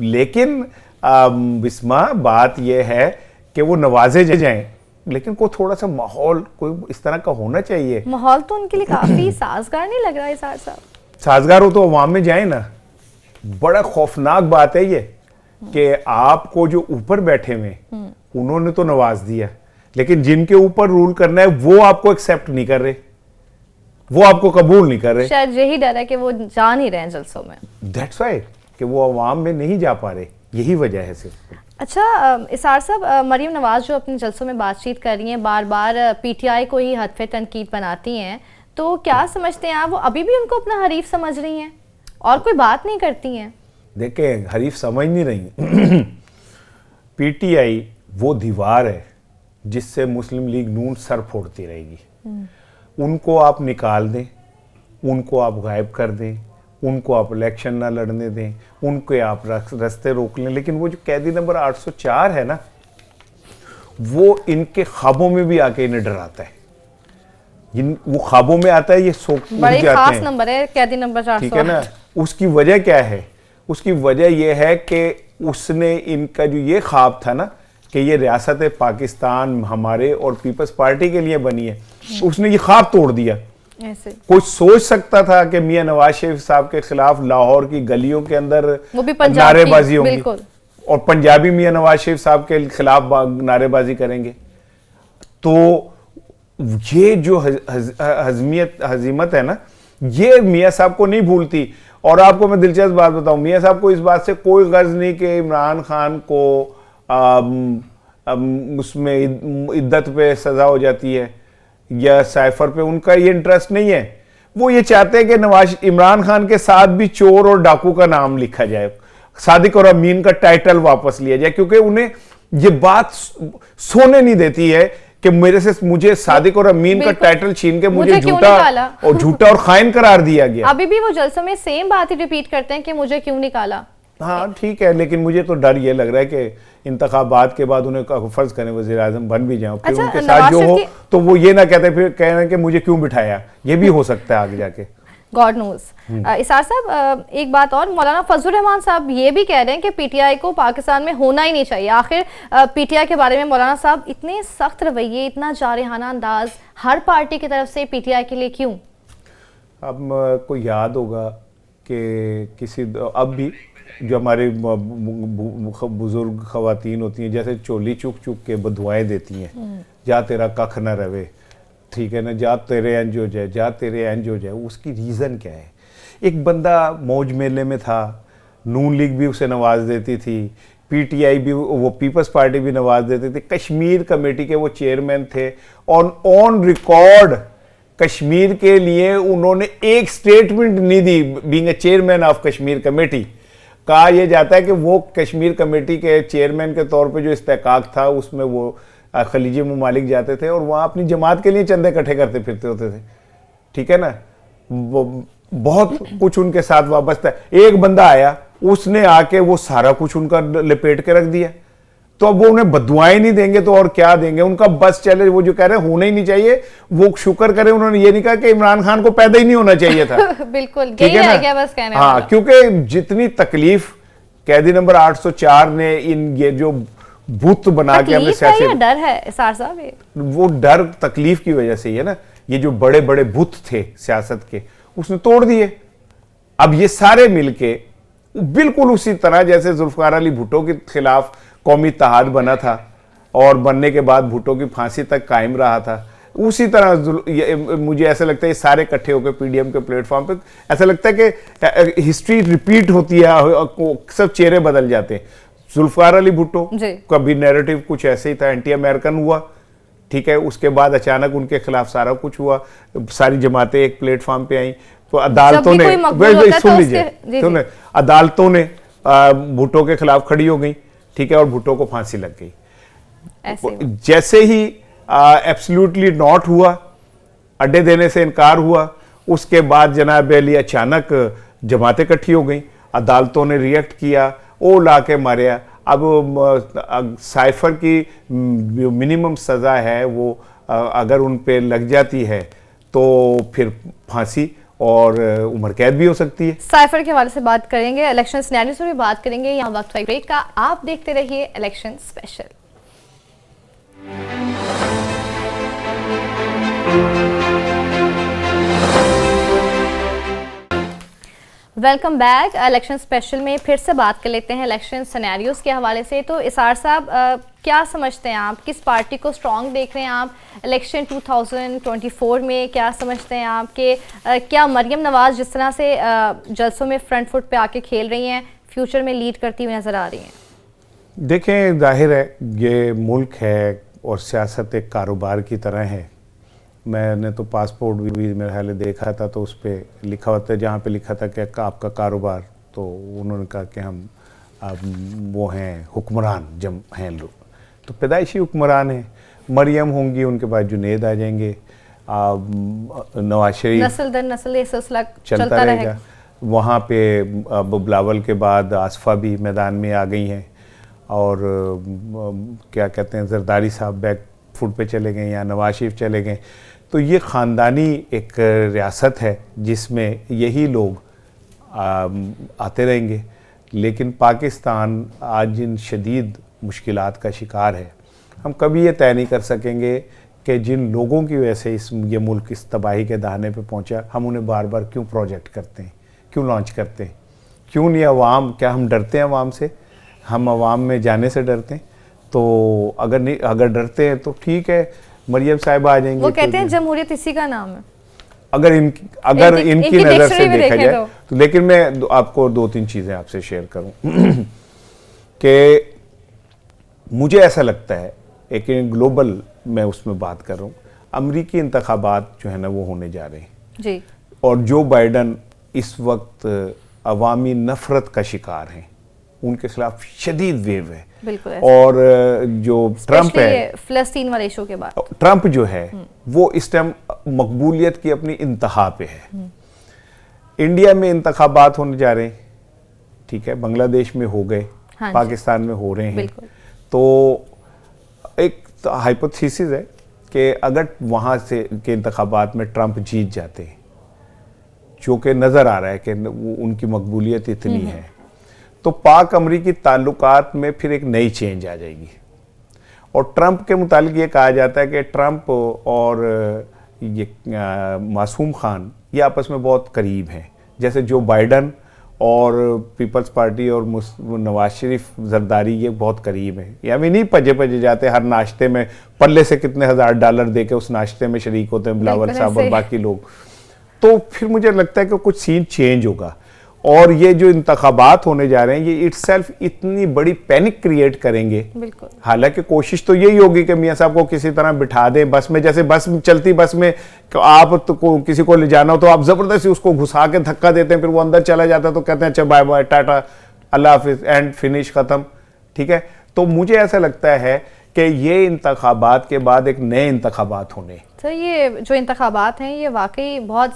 लेकिन बिस्मा बात यह है कि वो नवाजे जाएं, लेकिन कोई थोड़ा सा माहौल कोई इस तरह का होना चाहिए। माहौल तो उनके लिए काफी साजगार नहीं लग रहा है साहब? साजगार हो तो अवाम में जाए ना। बड़ा खौफनाक बात है ये कि आपको जो ऊपर बैठे हुए उन्होंने तो नवाज दिया, लेकिन जिनके ऊपर रूल करना है वो आपको एक्सेप्ट नहीं कर रहे, वो आपको कबूल नहीं कर रहे। शायद यही डर है कि वो जा नहीं रहे हैं जलसों में। दैट्स व्हाई कि वो अवाम में नहीं जा पा रहे, यही वजह है सिर्फ। अच्छा इसार साहब, मरीम नवाज जो अपने जलसों में बातचीत कर रही हैं, बार बार पीटीआई को ही हदफ तनकीद बनाती हैं, तो क्या समझते हैं आप वो अभी भी उनको अपना हरीफ समझ रही हैं और कोई बात नहीं करती हैं? देखें, हरीफ समझ नहीं रही। पीटीआई वो दीवार है जिससे मुस्लिम लीग नून सर फोड़ती रहेगी। उनको आप निकाल दें, उनको आप गायब कर दें, उनको आप इलेक्शन ना लड़ने दें, उनके आप रास्ते रोक लें, लेकिन वो जो कैदी नंबर 804 है ना, वो इनके ख्वाबों में भी आके इन्हें डराता है। वो ख्वाबों में आता है, ये सो बड़े खास नंबर है कैदी नंबर 408, ठीक है ना। उसकी वजह क्या है? उसकी वजह यह है कि उसने इनका जो ये ख्वाब था ना कि ये रियासत पाकिस्तान हमारे और पीपल्स पार्टी के लिए बनी है, उसने ये ख्वाब तोड़ दिया। ऐसे कोई सोच सकता था कि मियां नवाज शरीफ साहब के खिलाफ लाहौर की गलियों के अंदर वो भी नारेबाजी होगी बिल्कुल, और पंजाबी मियां नवाज शरीफ साहब के खिलाफ नारेबाजी करेंगे? तो ये जो हजीमत है ना, ये मियां साहब को नहीं भूलती। और आपको मैं दिलचस्प बात बताऊं, मियां साहब को इस बात से कोई गर्ज नहीं कि इमरान खान को उसमें इद्दत पे सजा हो जाती है या साइफर पे, उनका ये इंटरेस्ट नहीं है। वो ये चाहते हैं कि इमरान खान के साथ भी चोर और डाकू का नाम लिखा जाए, सादिक और अमीन का टाइटल वापस लिया जाए, क्योंकि उन्हें ये बात सोने नहीं देती है कि मुझे सादिक और अमीन का टाइटल छीन के मुझे झूठा और खाइन करार दिया गया। अभी भी वो जलसों में सेम बात ही रिपीट करते हैं कि मुझे क्यों निकाला। हाँ ठीक है, लेकिन मुझे तो डर ये लग रहा है कि इंतखाबात के बाद उन्हें फर्ज करें वज़ीर आज़म बन भी जाए, फिर उनके साथ जो हो तो वो ये ना कहते फिर कह रहे हैं कि मुझे क्यों बिठाया। ये भी हो सकता है आगे जाके, गॉड नोज। इसार साहब एक बात और, मौलाना फजल रहमान साहब ये भी कह रहे हैं कि पीटीआई को पाकिस्तान में होना ही नहीं चाहिए। आखिर पीटीआई के बारे में मौलाना साहब इतने सख्त रवैये, इतना जारहाना अंदाज हर पार्टी की तरफ से पीटीआई के लिए क्यों? अब को याद होगा कि किसी अब भी जो हमारे बुजुर्ग खवातीन होती हैं, जैसे चोली चुक चुक के बदुआएं देती हैं, जा तेरा कख न रवे, ठीक है ना, जा तेरे एंज हो जाए, जा तेरे एंज हो जाए। उसकी रीज़न क्या है? एक बंदा मौज मेले में था, नून लीग भी उसे नवाज देती थी, पीटीआई भी, वो पीपल्स पार्टी भी नवाज देती थी, कश्मीर कमेटी के वो चेयरमैन थे, ऑन रिकॉर्ड कश्मीर के लिए उन्होंने एक स्टेटमेंट नहीं दी। Being a chairman of Kashmir committee, कहा यह जाता है कि वो कश्मीर कमेटी के चेयरमैन के तौर पे जो इस्तेकाक था उसमें वो खलीजी ममालिक जाते थे और वहाँ अपनी जमात के लिए चंदे इकट्ठे करते फिरते होते थे, ठीक है ना। वो बहुत कुछ उनके साथ वाबस्ता है। एक बंदा आया, उसने आके वो सारा कुछ उनका लपेट के रख दिया। तो अब वो उन्हें बदुआएं नहीं देंगे तो और क्या देंगे? उनका बस चले, वो जो कह रहे हैं होना ही नहीं चाहिए, वो शुक्र करें उन्होंने ये नहीं कहा कि इमरान खान को पैदा ही नहीं होना चाहिए था। बिल्कुल, ठीक है क्या बस कहने हाँ, वाला। क्योंकि जितनी तकलीफ कैदी नंबर 804 ने इन ये जो बुत बना के हमें सियासी डर है इसार साहब, वो डर तकलीफ की वजह से ही है ना। ये जो बड़े बड़े बुत थे सियासत के, उसने तोड़ दिए। अब ये सारे मिलके बिल्कुल उसी तरह जैसे जुल्फकार अली भुट्टो के खिलाफ कौमी इत्तेहाद बना था और बनने के बाद भुट्टो की फांसी तक कायम रहा था, उसी तरह मुझे ऐसा लगता है ये सारे इकट्ठे होकर पीडीएम के प्लेटफॉर्म पे ऐसा लगता है कि हिस्ट्री रिपीट होती है, सब चेहरे बदल जाते हैं। जुल्फकार अली भुट्टो का भी नैरेटिव कुछ ऐसे ही था, एंटी अमेरिकन हुआ, ठीक है, उसके बाद अचानक उनके खिलाफ सारा कुछ हुआ, सारी जमातें एक प्लेटफॉर्म पे आई, तो अदालतों ने सुन लीजिए, अदालतों ने भुट्टो के खिलाफ खड़ी हो गई, ठीक है, और भुट्टो को फांसी लग गई। जैसे ही एब्सोल्युटली नॉट हुआ, अड्डे देने से इनकार हुआ, उसके बाद जनाब अली अचानक जमातें इकट्ठी हो गई, अदालतों ने रिएक्ट किया, ओ ला के मारिया। अब साइफर की मिनिमम सज़ा है वो अगर उन पे लग जाती है तो फिर फांसी और उम्र कैद भी हो सकती है। साइफर के हवाले से बात करेंगे, इलेक्शन सिनेरियोस पर भी बात करेंगे। यहाँ वक्त है ब्रेक का, आप देखते रहिए election special. Welcome back. Election special में फिर से बात कर लेते हैं इलेक्शन सिनेरियोस के हवाले से। तो इसार साहब, क्या समझते हैं आप, किस पार्टी को स्ट्रॉन्ग देख रहे हैं आप इलेक्शन 2024 में? क्या समझते हैं आप कि क्या मरियम नवाज जिस तरह से जलसों में फ्रंट फुट पे आके खेल रही हैं, फ्यूचर में लीड करती हुई नज़र आ रही हैं? देखें, जाहिर है ये मुल्क है और सियासत एक कारोबार की तरह है। मैंने तो पासपोर्ट भी मेरे ख्याल देखा था, तो उस पर लिखा होता है, जहाँ पे लिखा था कि आपका कारोबार, तो उन्होंने कहा कि हम वो हैं हुक्मरान जब हैं लोग, तो पैदाइशी हुक्मरान हैं। मरियम होंगी, उनके बाद जुनेद आ जाएंगे, नवाज शरीफ, नस्ल दर नस्ल ये सिलसिला चलता रहेगा। वहाँ पे अब बिलावल के बाद आसफा भी मैदान में आ गई हैं, और क्या कहते हैं, जरदारी साहब बैक फुट पे चले गए या नवाज शरीफ चले गए। तो ये ख़ानदानी एक रियासत है जिसमें यही लोग आते रहेंगे। लेकिन पाकिस्तान आज जिन शदीद मुश्किलात का शिकार है, हम कभी ये तय नहीं कर सकेंगे कि जिन लोगों की वजह से ये मुल्क इस तबाही के दहाने पे पहुंचा, हम उन्हें बार बार क्यों प्रोजेक्ट करते हैं, क्यों लॉन्च करते हैं, क्यों नहीं अवाम? क्या हम डरते हैं अवाम से? हम अवाम में जाने से डरते हैं? तो अगर डरते हैं तो ठीक है, मरियम साहिबा आ जाएंगी। वो कहते हैं जमहूरियत इसी का नाम है, अगर इनकी नज़र से देखा जाए तो। लेकिन मैं आपको 2-3 चीज़ें आपसे शेयर करूं कि मुझे ऐसा लगता है, एक ग्लोबल मैं उसमें बात कर रहा हूँ, अमरीकी इंतखाबात जो है ना वो होने जा रहे हैं जी, और जो बाइडन इस वक्त अवामी नफरत का शिकार हैं, उनके खिलाफ शदीद वेव है। बिल्कुल। और जो ट्रंप है, फिलिस्तीन वाले इशू के बाद ट्रंप जो है वो इस टाइम मकबूलियत की अपनी इंतहा पे है। इंडिया में इंतखाबात होने जा रहे हैं, ठीक है, बांग्लादेश में हो गए, हाँ, पाकिस्तान में हो रहे हैं। तो एक हाइपोथेसिस है कि अगर वहाँ से के इंतखाबात में ट्रंप जीत जाते हैं, जो कि नज़र आ रहा है कि उनकी मकबूलियत इतनी है, तो पाक अमरीकी ताल्लुकात में फिर एक नई चेंज आ जाएगी। और ट्रंप के मुतालिक ये कहा जाता है कि ट्रंप और ये मासूम खान ये आपस में बहुत करीब हैं, जैसे जो बाइडन और पीपल्स पार्टी और नवाज शरीफ जरदारी ये बहुत करीब हैं। यानी नहीं पजे जाते, हर नाश्ते में पल्ले से कितने $1000 दे के उस नाश्ते में शरीक होते हैं बिलावल साहब और बाकी लोग। तो फिर मुझे लगता है कि कुछ सीन चेंज होगा। और ये जो इंतखाबात होने जा रहे हैं, ये इटसेल्फ इतनी बड़ी पैनिक क्रिएट करेंगे। हालांकि कोशिश तो यही होगी कि मियाँ साहब को किसी तरह बिठा दें बस में, जैसे बस चलती बस में आप तो किसी को ले जाना हो तो आप ज़बरदस्ती उसको घुसा के धक्का देते हैं, फिर वो अंदर चला जाता है तो कहते हैं अच्छा बाय बाय टाटा अल्लाह हाफिज़ एंड फिनिश ख़त्म, ठीक है। तो मुझे ऐसा लगता है कि ये इंतखाबात के बाद एक नए इंतखाबात होने। तो ये जो इंतखाबात हैं ये वाकई बहुत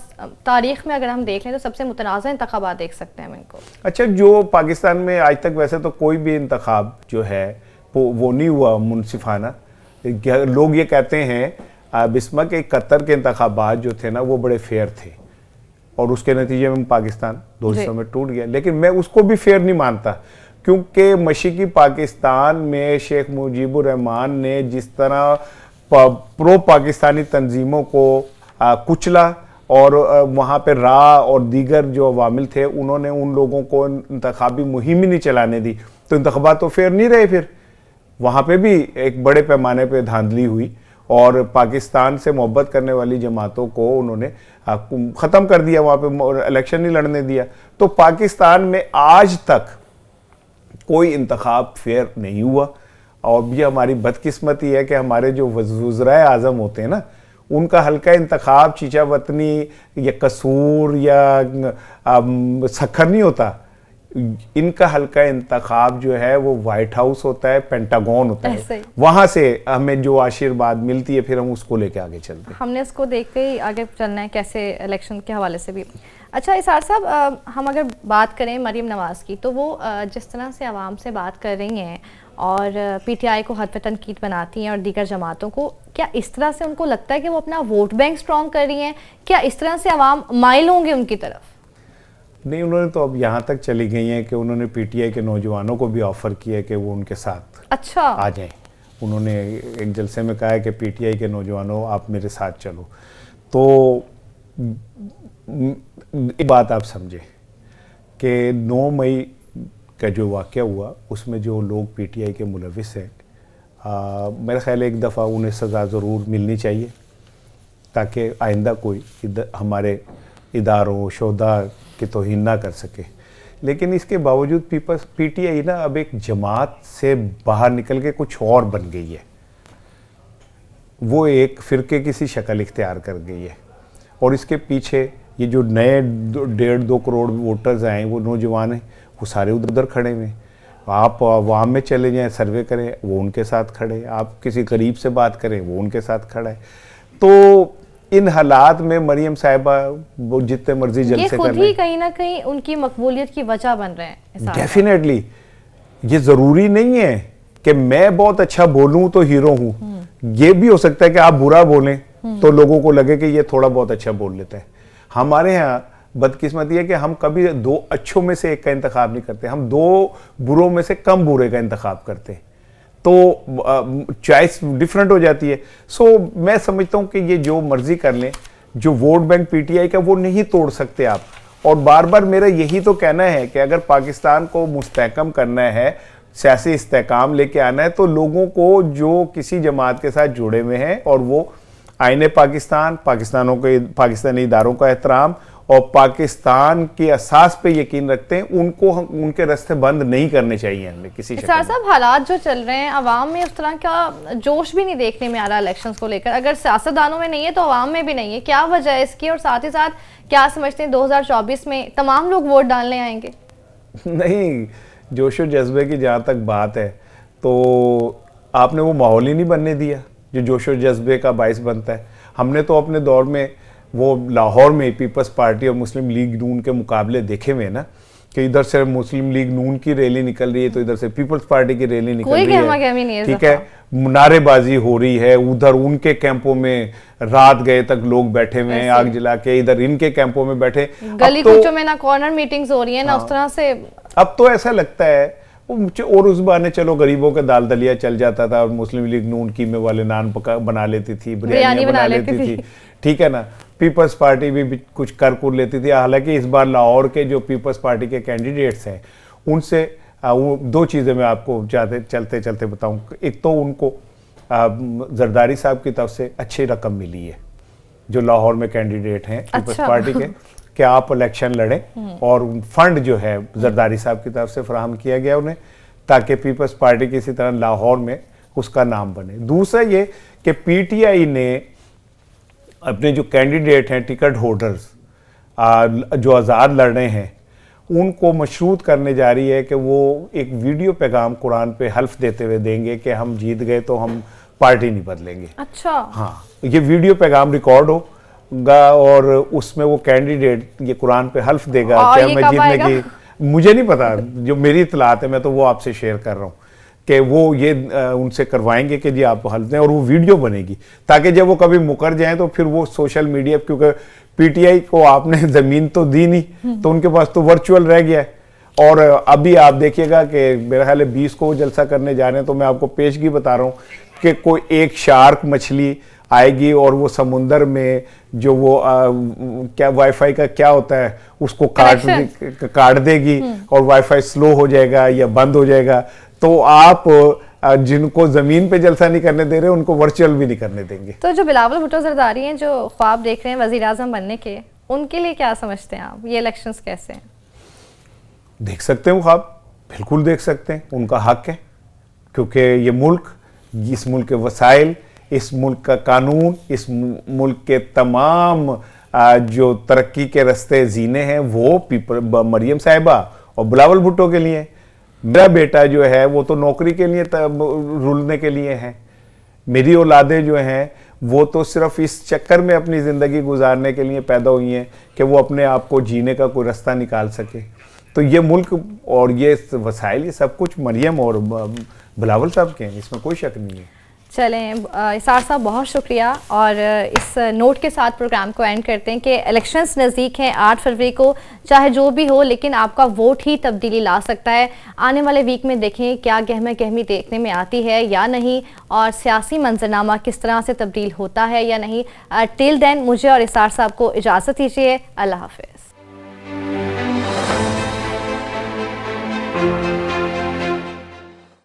तारीख में अगर हम देख लें तो सबसे मुतनाज़ इंतखाबात देख सकते हैं हम इनको। अच्छा, जो पाकिस्तान में आज तक वैसे तो कोई भी इंतखाब जो है वो नहीं हुआ मुनसिफाना। लोग ये कहते हैं बिस्मा के कतर के इंतखाबात जो थे ना वो बड़े फेयर थे और उसके नतीजे में पाकिस्तान 2 हिस्सों में टूट गया, लेकिन मैं उसको भी फेयर नहीं मानता, क्योंकि मशरक़ी पाकिस्तान में शेख मुजीबुर रहमान ने जिस तरह प्रो पाकिस्तानी तंजीमों को कुचला और वहाँ पे रा और दीगर जो अवामिल थे उन्होंने उन लोगों को इंतखाबी मुहिम ही नहीं चलाने दी, तो इंतखाबात तो फेयर नहीं रहे। फिर वहाँ पे भी एक बड़े पैमाने पे धांधली हुई और पाकिस्तान से मोहब्बत करने वाली जमातों को उन्होंने ख़त्म कर दिया, वहाँ पे इलेक्शन नहीं लड़ने दिया। तो पाकिस्तान में आज तक कोई इंतखाब फेयर नहीं हुआ और ये हमारी बदकिस्मती है कि हमारे जो वज़राए आज़म होते हैं ना उनका हल्का इंतखाब चीचा वतनी या कसूर या सखर नहीं होता, इनका हल्का इंतखाब जो है वो वाइट हाउस होता है, पेंटागन होता है, वहां से हमें जो आशीर्वाद मिलती है फिर हम उसको लेके आगे चलते हैं। हमने उसको देखते ही आगे चलना है कैसे इलेक्शन के हवाले से भी। अच्छा इसार साहब, हम अगर बात करें मरीम नवाज़ की तो वो जिस तरह से आवाम से बात कर रही हैं और पीटीआई को हद पे तनकीद बनाती हैं और दीगर जमातों को, क्या इस तरह से उनको लगता है कि वो अपना वोट बैंक स्ट्रॉन्ग कर रही हैं? क्या इस तरह से आवाम माइल होंगे उनकी तरफ? नहीं, उन्होंने तो अब यहाँ तक चली गई हैं कि उन्होंने पीटीआई के नौजवानों को भी ऑफ़र किया है कि वो उनके साथ आ जाएं। उन्होंने एक जलसे में कहा है कि पीटीआई के नौजवानों आप मेरे साथ चलो। तो एक बात आप समझे कि 9 मई का जो वाक़या हुआ उसमें जो लोग पीटीआई के मुलविस हैं, मेरा ख्याल है एक दफ़ा उन्हें सज़ा ज़रूर मिलनी चाहिए ताकि आइंदा कोई हमारे इदारों शोधा की तौहीन ना कर सके। लेकिन इसके बावजूद पीटीआई ना अब एक जमात से बाहर निकल के कुछ और बन गई है, वो एक फ़िरके की सी शक्ल इख्तियार कर गई है और इसके पीछे ये जो नए 1.5-2 करोड़ वोटर्स आए वो नौजवान हैं, वो सारे उधर खड़े हुए। आप अवाम में चले जाएं, सर्वे करें, वो उनके साथ खड़े, आप किसी गरीब से बात करें वो उनके साथ खड़ा है। तो इन हालात में मरियम साहिबा वो जितने मर्जी जलसे कर रहे हैं, कहीं ना कहीं उनकी मकबूलियत की वजह बन रहे हैं। डेफिनेटली ये ज़रूरी नहीं है कि मैं बहुत अच्छा बोलूं तो हीरो हूं, ये भी हो सकता है कि आप बुरा बोलें तो लोगों को लगे कि ये थोड़ा बहुत अच्छा बोल लेता है। हमारे यहाँ बदकिस्मती है कि हम कभी 2 अच्छों में से एक का इंतखाब नहीं करते, हम 2 बुरों में से कम बुरे का इंतखाब करते हैं, तो चॉइस डिफरेंट हो जाती है। सो मैं समझता हूँ कि ये जो मर्जी कर लें, जो वोट बैंक पीटीआई का वो नहीं तोड़ सकते आप। और बार बार मेरा यही तो कहना है कि अगर पाकिस्तान को मुस्तहकम करना है, सियासी इस्तेहकाम लेके आना है, तो लोगों को जो किसी जमात के साथ जुड़े हुए हैं और वो आईने पाकिस्तान, पाकिस्तानी इदारों का एहतराम और पाकिस्तान के असास पे यकीन रखते हैं, उनको उनके रास्ते बंद नहीं करने चाहिए हमें किसी शक्ल में। साहब, हालात जो चल रहे हैं अवाम में उस तरह का जोश भी नहीं देखने में आ रहा इलेक्शंस को लेकर। अगर सियासतदानों में नहीं है तो अवाम में भी नहीं है, क्या वजह है इसकी? और साथ ही साथ क्या समझते हैं 2024 में तमाम लोग वोट डालने आएंगे? नहीं, जोशो जज्बे की जहाँ तक बात है तो आपने वो माहौल ही नहीं बनने दिया जो जोशो जज्बे का बाइस बनता है। हमने तो अपने दौर में वो लाहौर में पीपल्स पार्टी और मुस्लिम लीग नून के मुकाबले देखे हुए ना कि इधर से मुस्लिम लीग नून की रैली निकल रही है तो इधर से पीपल्स पार्टी की रैली निकल रही है, ठीक है, नारेबाजी हो रही है। उधर उनके कैंपों में रात गए तक लोग बैठे हुए हैं आग जला के, इधर इनके कैंपों में बैठे, गली कूचों में ना कॉर्नर मीटिंग्स हो रही है ना उस तरह से। अब तो ऐसा लगता है और उस बहाने चलो गरीबों का दाल दलिया चल जाता था और मुस्लिम लीग नून कीमे वाले नान बना लेती थी, बिरयानी बना लेती थी, ठीक है ना। पीपल्स पार्टी भी कुछ कर कुर लेती थी। हालांकि इस बार लाहौर के जो पीपल्स पार्टी के कैंडिडेट्स हैं उनसे 2 चीज़ें मैं आपको चलते चलते बताऊं। एक तो उनको जरदारी साहब की तरफ से अच्छी रकम मिली है जो लाहौर में कैंडिडेट हैं पीपल्स पार्टी के, कि आप इलेक्शन लड़ें और फंड जो है जरदारी साहब की तरफ से फराहम किया गया उन्हें, ताकि पीपल्स पार्टी किसी तरह लाहौर में उसका नाम बने। दूसरा ये कि पीटीआई ने अपने जो कैंडिडेट हैं टिकट होल्डर्स जो आज़ाद लड़ रहे हैं उनको मशरूत करने जा रही है कि वो एक वीडियो पैगाम कुरान पे हल्फ देते हुए देंगे कि हम जीत गए तो हम पार्टी नहीं बदलेंगे। अच्छा, हाँ, ये वीडियो पैगाम रिकॉर्ड होगा और उसमें वो कैंडिडेट ये कुरान पे हल्फ देगा कि मैं जीतने की, मुझे नहीं पता, जो मेरी इतलात है मैं तो वो आपसे शेयर कर रहा हूँ। कि वो ये उनसे करवाएंगे कि जी आप हल दें, और वो वीडियो बनेगी ताकि जब वो कभी मुकर जाएं तो फिर वो सोशल मीडिया, क्योंकि पीटीआई को आपने ज़मीन तो दी नहीं तो उनके पास तो वर्चुअल रह गया है। और अभी आप देखिएगा कि मेरा ख्याल है 20 को वो जलसा करने जा रहे हैं, तो मैं आपको पेशगी बता रहा हूँ कि कोई एक शार्क मछली आएगी और वो समुंदर में जो वो क्या वाईफाई का क्या होता है उसको काट देगी और वाईफाई स्लो हो जाएगा या बंद हो जाएगा। तो आप जिनको जमीन पे जलसा नहीं करने दे रहे उनको वर्चुअल भी नहीं करने देंगे। तो जो बिलावल भुट्टो जरदारी हैं जो ख्वाब देख रहे हैं वजीर आजम बनने के, उनके लिए क्या समझते हैं आप, ये इलेक्शंस कैसे हैं? देख सकते हैं वो ख्वाब, बिल्कुल देख सकते हैं, उनका हक है, क्योंकि ये मुल्क, इस मुल्क के वसाइल, इस मुल्क का कानून, इस मुल्क के तमाम जो तरक्की के रास्ते जीने हैं वो मरियम साहिबा और बिलावल भुट्टो के लिए। मेरा बेटा जो है वो तो नौकरी के लिए रुलने के लिए है, मेरी औलादें जो हैं वो तो सिर्फ इस चक्कर में अपनी ज़िंदगी गुजारने के लिए पैदा हुई हैं कि वो अपने आप को जीने का कोई रास्ता निकाल सके। तो ये मुल्क और ये वसाइल, ये सब कुछ मरियम और बिलावल साहब के हैं, इसमें कोई शक नहीं है। चलें इसार साहब, बहुत शुक्रिया। और इस नोट के साथ प्रोग्राम को एंड करते हैं कि इलेक्शंस नज़दीक हैं 8 फरवरी को, चाहे जो भी हो लेकिन आपका वोट ही तब्दीली ला सकता है। आने वाले वीक में देखें क्या गहमा गहमी देखने में आती है या नहीं, और सियासी मंजरनामा किस तरह से तब्दील होता है या नहीं। टिल देन मुझे और इसार साहब को इजाज़त दीजिए। अल्लाह हाफ़िज़।